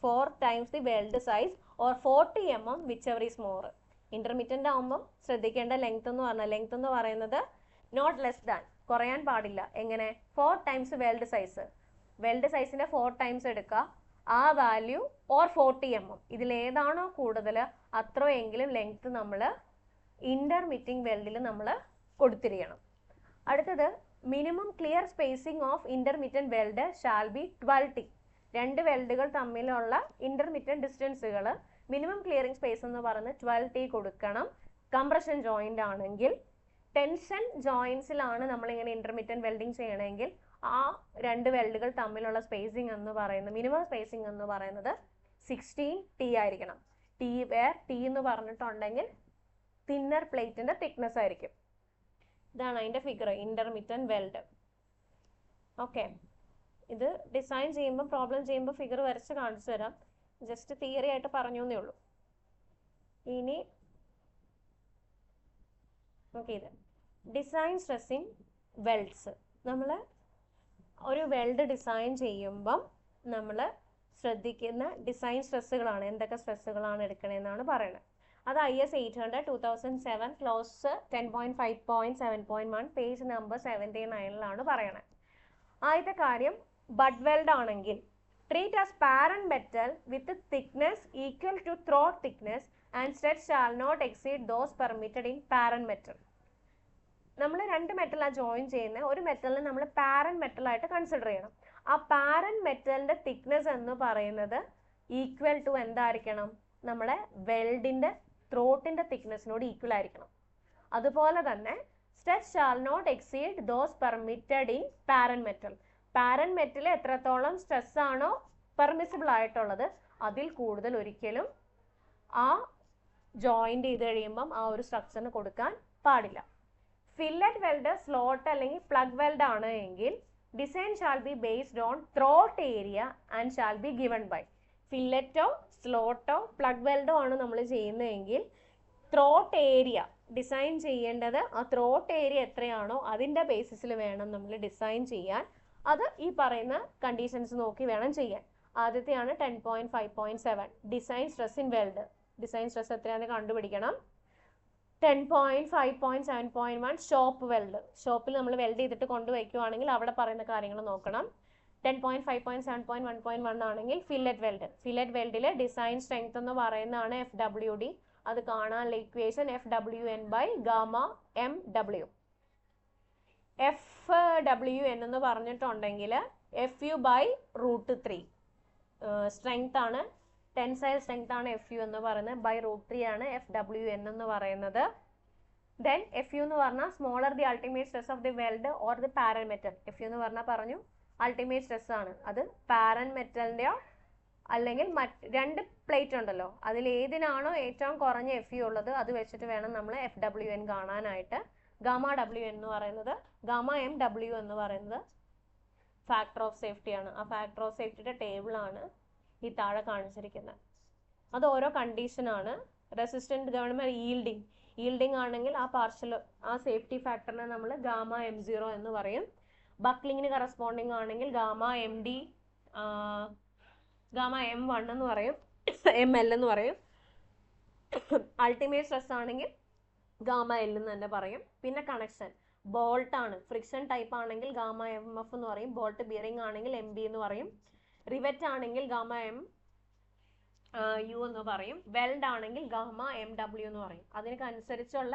4 times the weld size or 40 mm whichever is more. Intermittent ആകുമ്പം ശ്രദ്ധിക്കേണ്ട ലെങ്ത് എന്ന് പറയുന്നത് നോട്ട് ലെസ് ദാൻ, കുറയാൻ പാടില്ല. എങ്ങനെ? 4 times വെൽഡ് സൈസ്, വെൽഡ് സൈസിന്റെ 4 times എടുക്കുക, ആ വാല്യൂ ഓർ 40 mm ഇതിൽ ഏതാണോ കൂടുതൽ അത്രയെങ്കിലും ലെങ്ത് നമ്മൾ ഇന്റർമിറ്റിംഗ് വെൽഡിൽ നമ്മൾ കൊടുത്തിരിക്കണം. അടുത്തത് minimum clear spacing of intermittent weld shall be 12 t. 2 വെൽഡുകൾ തമ്മിലുള്ള ഇന്റർമിറ്റന്റ് ഡിസ്റ്റൻസുകൾ മിനിമം ക്ലിയറിംഗ് സ്പേസ് എന്ന് പറയുന്നത് 12 t കൊടുക്കണം. കംപ്രഷൻ ജോയിന്റ് ആണെങ്കിൽ, ടെൻഷൻ ജോയിൻസിലാണ് നമ്മളിങ്ങനെ ഇന്റർമിറ്റന്റ് വെൽഡിങ് ചെയ്യണമെങ്കിൽ ആ 2 വെൽഡുകൾ തമ്മിലുള്ള സ്പേസിംഗ് എന്ന് പറയുന്നത്, മിനിമം സ്പേസിംഗ് എന്ന് പറയുന്നത് 16 t ആയിരിക്കണം. T എന്ന് പറഞ്ഞിട്ടുണ്ടെങ്കിൽ തിന്നർ പ്ലേറ്റിന്റെ തിക്നെസ് ആയിരിക്കും. ഇതാണ് അതിന്റെ ഫിഗർ, ഇന്റർമിറ്റന്റ് വെൽഡ്. ഓക്കെ, ഇത് ഡിസൈൻ ചെയ്യുമ്പോൾ പ്രോബ്ലം ചെയ്യുമ്പോൾ ഫിഗർ വരച്ച് കാണിച്ചു തരാം, ജസ്റ്റ് തിയറി ആയിട്ട് പറഞ്ഞു എന്നേ ഉള്ളൂ. ഇനി ഓക്കെ, ഇത് ഡിസൈൻ സ്ട്രെസ്സിങ് വെൽഡ്സ്. നമ്മൾ ഒരു വെൽഡ് ഡിസൈൻ ചെയ്യുമ്പം നമ്മൾ ശ്രദ്ധിക്കുന്ന ഡിസൈൻ സ്ട്രെസ്സുകളാണ്, എന്തൊക്കെ സ്ട്രെസ്സുകളാണ് എടുക്കണമെന്നാണ് പറയുന്നത്. അത് IS 800 2007 ക്ലോസ് 10.5.7.1 പേജ് നമ്പർ 79 പറയണത്. ആദ്യത്തെ കാര്യം ബഡ് വെൽഡ് ആണെങ്കിൽ treat as parent metal with thickness equal to throat thickness and studs shall not exceed those permitted in parent metal. നമ്മൾ രണ്ട് മെറ്റലാണ് ജോയിൻ ചെയ്യുന്നത്. ഒരു മെറ്റലിനെ നമ്മൾ പാരന്റ് മെറ്റൽ ആയിട്ട് കൺസിഡർ ചെയ്യണം. ആ പാരന്റ് മെറ്റലിന്റെ തിക്നെസ് എന്ന് പറയുന്നത് ഈക്വൽ ടു എന്തായിരിക്കണം? നമ്മുടെ വെൽഡിന്റെ ത്രോട്ടിന്റെ തിക്നെസ്സിനോട് ഈക്വൽ ആയിരിക്കണം. അതുപോലെ തന്നെ studs shall not exceed those permitted in parent metal. Parent metal എത്രത്തോളം സ്ട്രെസ് ആണോ പെർമിസിബിൾ ആയിട്ടുള്ളത് അതിൽ കൂടുതൽ ഒരിക്കലും ആ ജോയിന്റ് ചെയ്ത് കഴിയുമ്പം ആ ഒരു സ്ട്രക്ചറിന് കൊടുക്കാൻ പാടില്ല. ഫില്ലറ്റ് വെൽഡ്, സ്ലോട്ട് അല്ലെങ്കിൽ പ്ലഗ് വെൽഡ് ആണ് എങ്കിൽ design shall be based on throat area and shall be given by. ഫില്ലറ്റോ സ്ലോട്ടോ പ്ലഗ് വെൽഡോ ആണ് നമ്മൾ ചെയ്യുന്നതെങ്കിൽ ത്രോട്ട് ഏരിയ ഡിസൈൻ ചെയ്യേണ്ടത് ആ ത്രോട്ട് ഏരിയ എത്രയാണോ അതിൻ്റെ ബേസിസിൽ വേണം നമ്മൾ ഡിസൈൻ ചെയ്യാൻ. അത് ഈ പറയുന്ന കണ്ടീഷൻസ് നോക്കി വേണം ചെയ്യാൻ. ആദ്യത്തെയാണ് 10.5.7 design stress in weld. Design stress എത്രയാണെന്ന് കണ്ടുപിടിക്കണം. 10.5.7.1 ഷോപ്പ് വെൽഡ്. ഷോപ്പിൽ നമ്മൾ വെൽഡ് ചെയ്തിട്ട് കൊണ്ടുവയ്ക്കുവാണെങ്കിൽ അവിടെ പറയുന്ന കാര്യങ്ങൾ നോക്കണം. 10.5.7.1.1 ആണെങ്കിൽ ഫില്ലറ്റ് വെൽഡ്. ഫില്ലറ്റ് വെൽഡിൽ ഡിസൈൻ സ്ട്രെങ്ത് എന്ന് പറയുന്നതാണ് FWD. അത് കാണാനുള്ള equation FWN by gamma MW. FWN എന്ന് പറഞ്ഞിട്ടുണ്ടെങ്കിൽ FU ബൈ √3 സ്ട്രെങ്ത് ആണ്. ടെൻസൈൽ സ്ട്രെങ്ത് ആണ് FU എന്ന് പറയുന്നത്. ബൈ √3 ആണ് FWN എന്ന് പറയുന്നത്. ദെൻ FU എന്ന് പറഞ്ഞാൽ smaller the ultimate stress of the weld or the parent metal. FU എന്ന് പറഞ്ഞാൽ പറഞ്ഞു അൾട്ടിമേറ്റ് സ്ട്രെസ് ആണ്. അത് പാരന്റ് മെറ്റലിൻ്റെയോ അല്ലെങ്കിൽ രണ്ട് പ്ലേറ്റ് ഉണ്ടല്ലോ അതിൽ ഏതിനാണോ ഏറ്റവും കുറഞ്ഞ FU ഉള്ളത് അത് വെച്ചിട്ട് വേണം നമ്മൾ FWN കാണാനായിട്ട്. ഗാമ WN എന്ന് പറയുന്നത്, ഗാമ MW എന്ന് പറയുന്നത് ഫാക്ടർ ഓഫ് സേഫ്റ്റി ആണ്. ആ ഫാക്ടർ ഓഫ് സേഫ്റ്റിയുടെ ടേബിളാണ് ഈ താഴെ കാണിച്ചിരിക്കുന്നത്. അത് ഓരോ കണ്ടീഷനാണ്. റെസിസ്റ്റന്റ് ഗവൺമെന്റ് ഈൽഡിങ് ആണെങ്കിൽ ആ സേഫ്റ്റി ഫാക്ടറിനെ നമ്മൾ ഗാമ M0 എന്ന് പറയും. ബക്ലിങ്ങിന് കറസ്പോണ്ടിങ് ആണെങ്കിൽ ഗാമ MD, ഗാമ M1 എന്ന് പറയും, ML എന്ന് പറയും. അൾട്ടിമേറ്റ് സ്ട്രെസ് ആണെങ്കിൽ ഗാമ L എന്ന് തന്നെ പറയും. പിന്നെ കണക്ഷൻ ബോൾട്ട് ആണ്. ഫ്രിക്ഷൻ ടൈപ്പ് ആണെങ്കിൽ ഗാമ MF എന്ന് പറയും. ബോൾട്ട് ബിയറിംഗ് ആണെങ്കിൽ MB എന്ന് പറയും. റിവറ്റ് ആണെങ്കിൽ ഗാമ MU എന്ന് പറയും. വെൽഡ് ആണെങ്കിൽ ഗാമ MW എന്ന് പറയും. അതിനനുസരിച്ചുള്ള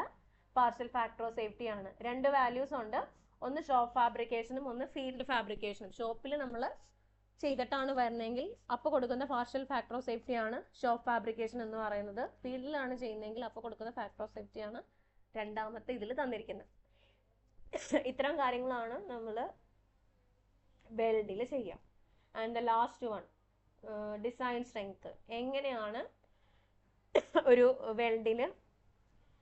പാർഷ്യൽ ഫാക്ടർ ഓഫ് സേഫ്റ്റി ആണ്. രണ്ട് വാല്യൂസ് ഉണ്ട്. ഒന്ന് ഷോപ്പ് ഫാബ്രിക്കേഷനും ഒന്ന് ഫീൽഡ് ഫാബ്രിക്കേഷനും. ഷോപ്പിൽ നമ്മൾ ചെയ്തിട്ടാണ് വരുന്നതെങ്കിൽ അപ്പോൾ കൊടുക്കുന്ന പാർഷ്യൽ ഫാക്ടർ ഓഫ് സേഫ്റ്റി ആണ് ഷോപ്പ് ഫാബ്രിക്കേഷൻ എന്ന് പറയുന്നത്. ഫീൽഡിലാണ് ചെയ്യുന്നതെങ്കിൽ അപ്പോൾ കൊടുക്കുന്ന ഫാക്ടർ ഓഫ് സേഫ്റ്റി ആണ് രണ്ടാമത്തെ ഇതിൽ തന്നിരിക്കുന്നത്. ഇത്തരം കാര്യങ്ങളാണ് നമ്മൾ വെൽഡിൽ ചെയ്യുക. And the last one design strength. എങ്ങനെയാണ് ഒരു വെൽഡിന്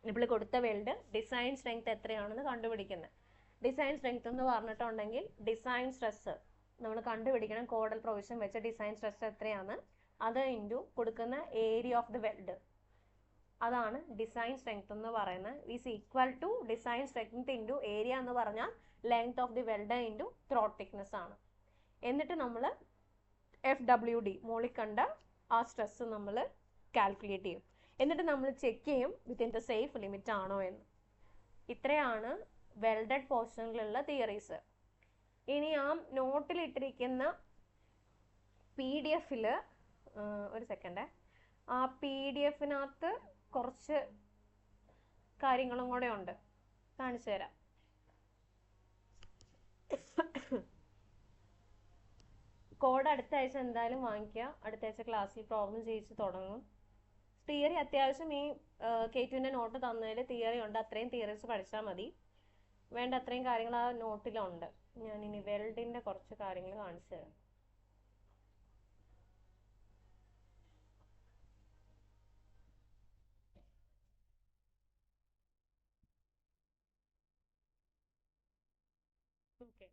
നമ്മൾ കൊടുത്ത വെൽഡ് ഡിസൈൻ സ്ട്രെങ്ത് എത്രയാണെന്ന് കണ്ടുപിടിക്കുന്നത്? ഡിസൈൻ സ്ട്രെങ്ത് എന്ന് പറഞ്ഞിട്ടുണ്ടെങ്കിൽ ഡിസൈൻ സ്ട്രെസ് നമ്മൾ കണ്ടുപിടിക്കണം. കോഡൽ പ്രൊവിഷൻ വെച്ച് ഡിസൈൻ സ്ട്രെസ് എത്രയാണ് അത് ഇൻറ്റു കൊടുക്കുന്ന ഏരിയ ഓഫ് ദി വെൽഡ്, അതാണ് ഡിസൈൻ സ്ട്രെങ്ത് എന്ന് പറയുന്നത്. Is equal to design strength into area എന്ന് പറഞ്ഞാൽ length of the weld into throat thickness ആണ്. എന്നിട്ട് നമ്മൾ FWD മുകളിൽ കണ്ട ആ സ്ട്രെസ് നമ്മൾ കാൽക്കുലേറ്റ് ചെയ്യും. എന്നിട്ട് നമ്മൾ ചെക്ക് ചെയ്യും വിത്തിൻ ദ സേഫ് ലിമിറ്റ് ആണോ എന്ന്. ഇത്രയാണ് വെൽഡഡ് പോർഷനിലുള്ള തിയറീസ്. ഇനി ആ നോട്ടിലിട്ടിരിക്കുന്ന PDF ഒരു സെക്കൻഡ്, ആ PDF കുറച്ച് കാര്യങ്ങളും കൂടെ ഉണ്ട്, കാണിച്ചു തരാം. കോഡ് അടുത്ത ആഴ്ച എന്തായാലും വാങ്ങിക്കുക. അടുത്ത ആഴ്ച ക്ലാസ്സിൽ പ്രോബ്ലം ചെയ്യിച്ച് തുടങ്ങും. തിയറി അത്യാവശ്യം ഈ K2ൻ്റെ നോട്ട് തന്നതിൽ തിയറി ഉണ്ട്. അത്രയും തിയറീസ് പഠിച്ചാൽ മതി. വേണ്ട അത്രയും കാര്യങ്ങൾ ആ നോട്ടിലുണ്ട്. ഞാനിനി വെൽഡിൻ്റെ കുറച്ച് കാര്യങ്ങൾ കാണിച്ചു തരാം. ഓക്കെ,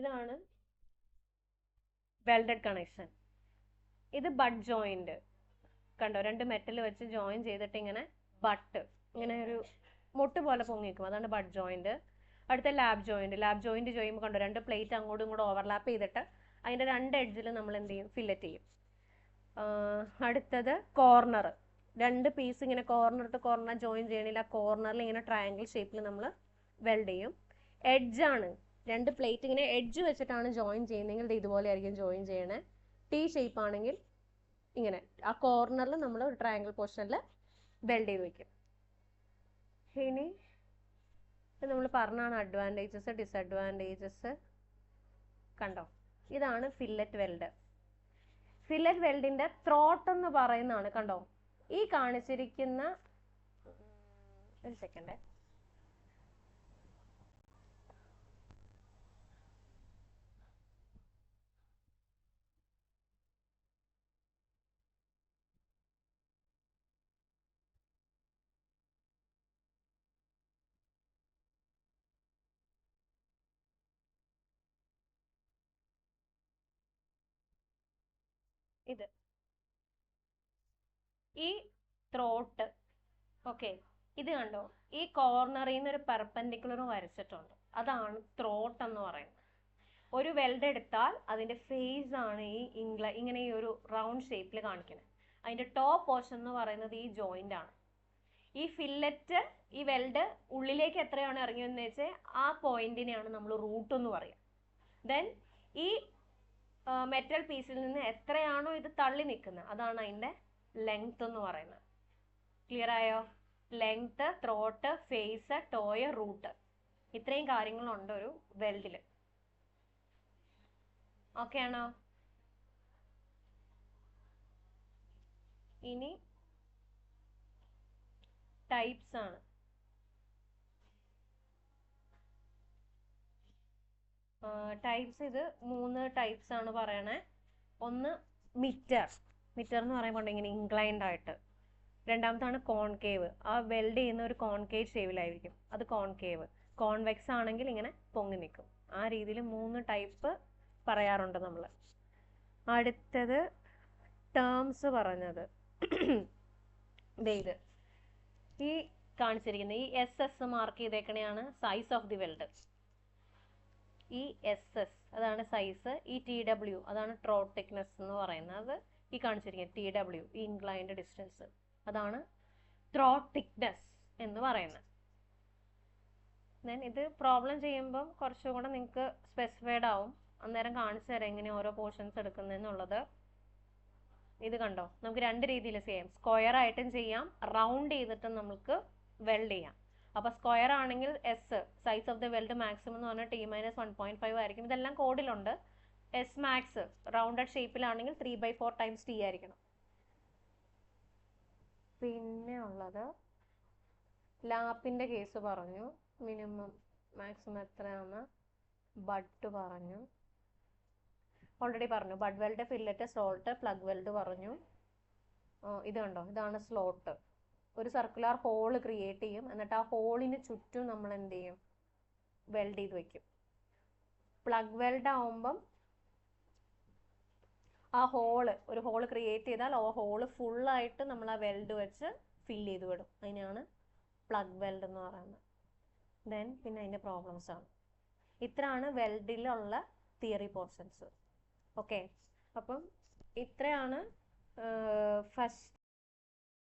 ഇതാണ് വെൽഡഡ് കണക്ഷൻ. ഇത് ബഡ് ജോയിന്റ് കണ്ടോ, രണ്ട് മെറ്റൽ വെച്ച് ജോയിൻ ചെയ്തിട്ട് ഇങ്ങനെ ബട്ട് ഇങ്ങനെ ഒരു മുട്ട് പോലെ പൊങ്ങിക്കും, അതാണ് ബഡ് ജോയിന്റ്. അടുത്ത ലാബ് ജോയിന്റ് ചെയ്യുമ്പോൾ കണ്ടോ രണ്ട് പ്ലേറ്റ് അങ്ങോട്ടും ഇങ്ങോട്ടും ഓവർലാപ്പ് ചെയ്തിട്ട് അതിൻ്റെ രണ്ട് എഡ്ജിൽ നമ്മൾ എന്ത് ചെയ്യും, ഫില്ലറ്റ് ചെയ്യും. അടുത്തത് കോർണർ. രണ്ട് പീസ് ഇങ്ങനെ കോർണർ ടു കോർണർ ജോയിൻ ചെയ്യണില്ല, കോർണറിൽ ഇങ്ങനെ ട്രയാങ്കിൾ ഷേപ്പിൽ നമ്മൾ വെൽഡ് ചെയ്യും. എഡ്ജാണ്, രണ്ട് പ്ലേറ്റ് ഇങ്ങനെ എഡ്ജ് വെച്ചിട്ടാണ് ജോയിൻ ചെയ്യുന്നതെങ്കിൽ ഇത് ഇതുപോലെ ആയിരിക്കും ജോയിൻ ചെയ്യണേ. ടി ഷേപ്പ് ആണെങ്കിൽ ഇങ്ങനെ ആ കോർണറിൽ നമ്മൾ ഒരു ട്രയാങ്കിൾ പോർഷനിൽ വെൽഡ് ചെയ്ത് വെക്കും. ഇനി നമ്മൾ പറഞ്ഞാണ് അഡ്വാൻറ്റേജസ് ഡിസഡ്വാൻറ്റേജസ്. കണ്ടോ, ഇതാണ് ഫില്ലറ്റ് വെൽഡ്. ഫില്ലറ്റ് വെൽഡിന്റെ ത്രോട്ട് എന്ന് പറയുന്നതാണ്, കണ്ടോ ഈ കാണിച്ചിരിക്കുന്ന, ഒരു സെക്കൻഡ്, ഇത് ഈ ത്രോട്ട്, ഓക്കെ, ഇത് കണ്ടോ ഈ കോർണറിൽ നിന്ന് ഒരു പെർപെൻഡിക്കുലർ വരച്ചിട്ടുണ്ട്, അതാണ് ത്രോട്ട് എന്ന് പറയുന്നത്. ഒരു വെൽഡ് എടുത്താൽ അതിന്റെ ഫേസ് ആണ് ഈ ഇങ്ങനെ ഈ ഒരു റൗണ്ട് ഷേപ്പിൽ കാണിക്കുന്നത്. അതിന്റെ ടോപ്പ് പോർഷൻ എന്ന് പറയുന്നത് ഈ ജോയിന്റ് ആണ്. ഈ ഫില്ലറ്റ്, ഈ വെൽഡ് ഉള്ളിലേക്ക് എത്രയാണ് ഇറങ്ങിയെന്ന് വെച്ചാൽ ആ പോയിന്റിനെയാണ് നമ്മൾ റൂട്ട് എന്ന് പറയുക. ദെൻ ഈ മെറ്റൽ പീസിൽ നിന്ന് എത്രയാണോ ഇത് തള്ളി നിൽക്കുന്നത് അതാണ് അതിന്റെ ലെങ്ത് എന്ന് പറയുന്നത്. ക്ലിയർ ആയോ? Length, throat, face, toe, root, ഇത്രയും കാര്യങ്ങളുണ്ട് ഒരു വെൽഡിൽ. ഓക്കെ ആണോ? ഇനി ടൈപ്സ് ആണ്. ടൈപ്സ് ഇത് 3 ടൈപ്സ് ആണ് പറയണേ. ഒന്ന് മിറ്റർ എന്ന് പറയുമ്പോൾ ഇങ്ങനെ ഇൻക്ലൈൻഡ് ആയിട്ട്. രണ്ടാമത്താണ് കോൺകേവ്, ആ വെൽഡ് ചെയ്യുന്ന ഒരു കോൺകേവ് ഷേപ്പിലായിരിക്കും, അത് കോൺകേവ്. കോൺവെക്സ് ആണെങ്കിൽ ഇങ്ങനെ പൊങ്ങി നിൽക്കും. ആ രീതിയിൽ 3 ടൈപ്പ് പറയാറുണ്ട് നമ്മൾ. അടുത്തത് ടേംസ് പറഞ്ഞത് ഇത് ഈ കാണിച്ചിരിക്കുന്നത് ഈ SS മാർക്ക് ചെയ്തേക്കണെയാണ് സൈസ് ഓഫ് ദി വെൽഡ്. ഈ SS അതാണ് സൈസ്, ഈ TW അതാണ് ട്രോട്ട് തിക്നെസ് എന്ന് പറയുന്നത്. ഈ കാണിച്ചിരിക്കുന്നത് TW ഈ ഇൻക്ലൈൻഡ് ഡിസ്റ്റൻസ്, അതാണ് ത്രോട്ട് തിക്നെസ് എന്ന് പറയുന്നത്. ദെൻ ഇത് പ്രോബ്ലം ചെയ്യുമ്പം കുറച്ചും കൂടെ നിങ്ങൾക്ക് സ്പെസിഫൈഡ് ആവും. അന്നേരം കാണിച്ചു തരാം എങ്ങനെ ഓരോ പോർഷൻസ് എടുക്കുന്നതെന്നുള്ളത്. ഇത് കണ്ടോ, നമുക്ക് 2 രീതിയിൽ ചെയ്യാം. സ്ക്വയർ ആയിട്ടും ചെയ്യാം, റൗണ്ട് ചെയ്തിട്ട് നമുക്ക് വെൽഡ് ചെയ്യാം. അപ്പൊ സ്ക്വയർ ആണെങ്കിൽ S size of the weld maximum എന്ന് പറഞ്ഞാൽ T-1.5 ആയിരിക്കും. ഇതെല്ലാം കോഡിലുണ്ട്. S മാക്സ് റൗണ്ടഡ് ഷേപ്പിലാണെങ്കിൽ 3/4 ടൈംസ് T ആയിരിക്കണം. പിന്നെ ഉള്ളത് ലാപ്പിന്റെ കേസ് പറഞ്ഞു, മിനിമം മാക്സിമം എത്രയാണ്. ബഡ് പറഞ്ഞു, ഓൾറെഡി പറഞ്ഞു. Butt weld, fillet, slot, plug weld പറഞ്ഞു. ഇത് കണ്ടോ, ഇതാണ് സ്ലോട്ട്. ഒരു സർക്കുലർ ഹോൾ ക്രിയേറ്റ് ചെയ്യും, എന്നിട്ട് ആ ഹോളിന് ചുറ്റും നമ്മൾ എന്ത് ചെയ്യും, വെൽഡ് ചെയ്ത് വെക്കും. പ്ലഗ് വെൽഡ് ആവുമ്പം ആ ഒരു ഹോള് ക്രിയേറ്റ് ചെയ്താൽ ആ ഹോള് ഫുള്ളായിട്ട് നമ്മൾ ആ വെൽഡ് വെച്ച് ഫിൽ ചെയ്ത് വിടും. അതിനാണ് പ്ലഗ് വെൽഡ് എന്ന് പറയുന്നത്. ദെൻ പിന്നെ അതിൻ്റെ പ്രോബ്ലംസ് ആണ്. ഇത്രയാണ് വെൽഡിലുള്ള തിയറി പോർഷൻസ്. ഓക്കെ, അപ്പം ഇത്രയാണ് ഫസ്റ്റ്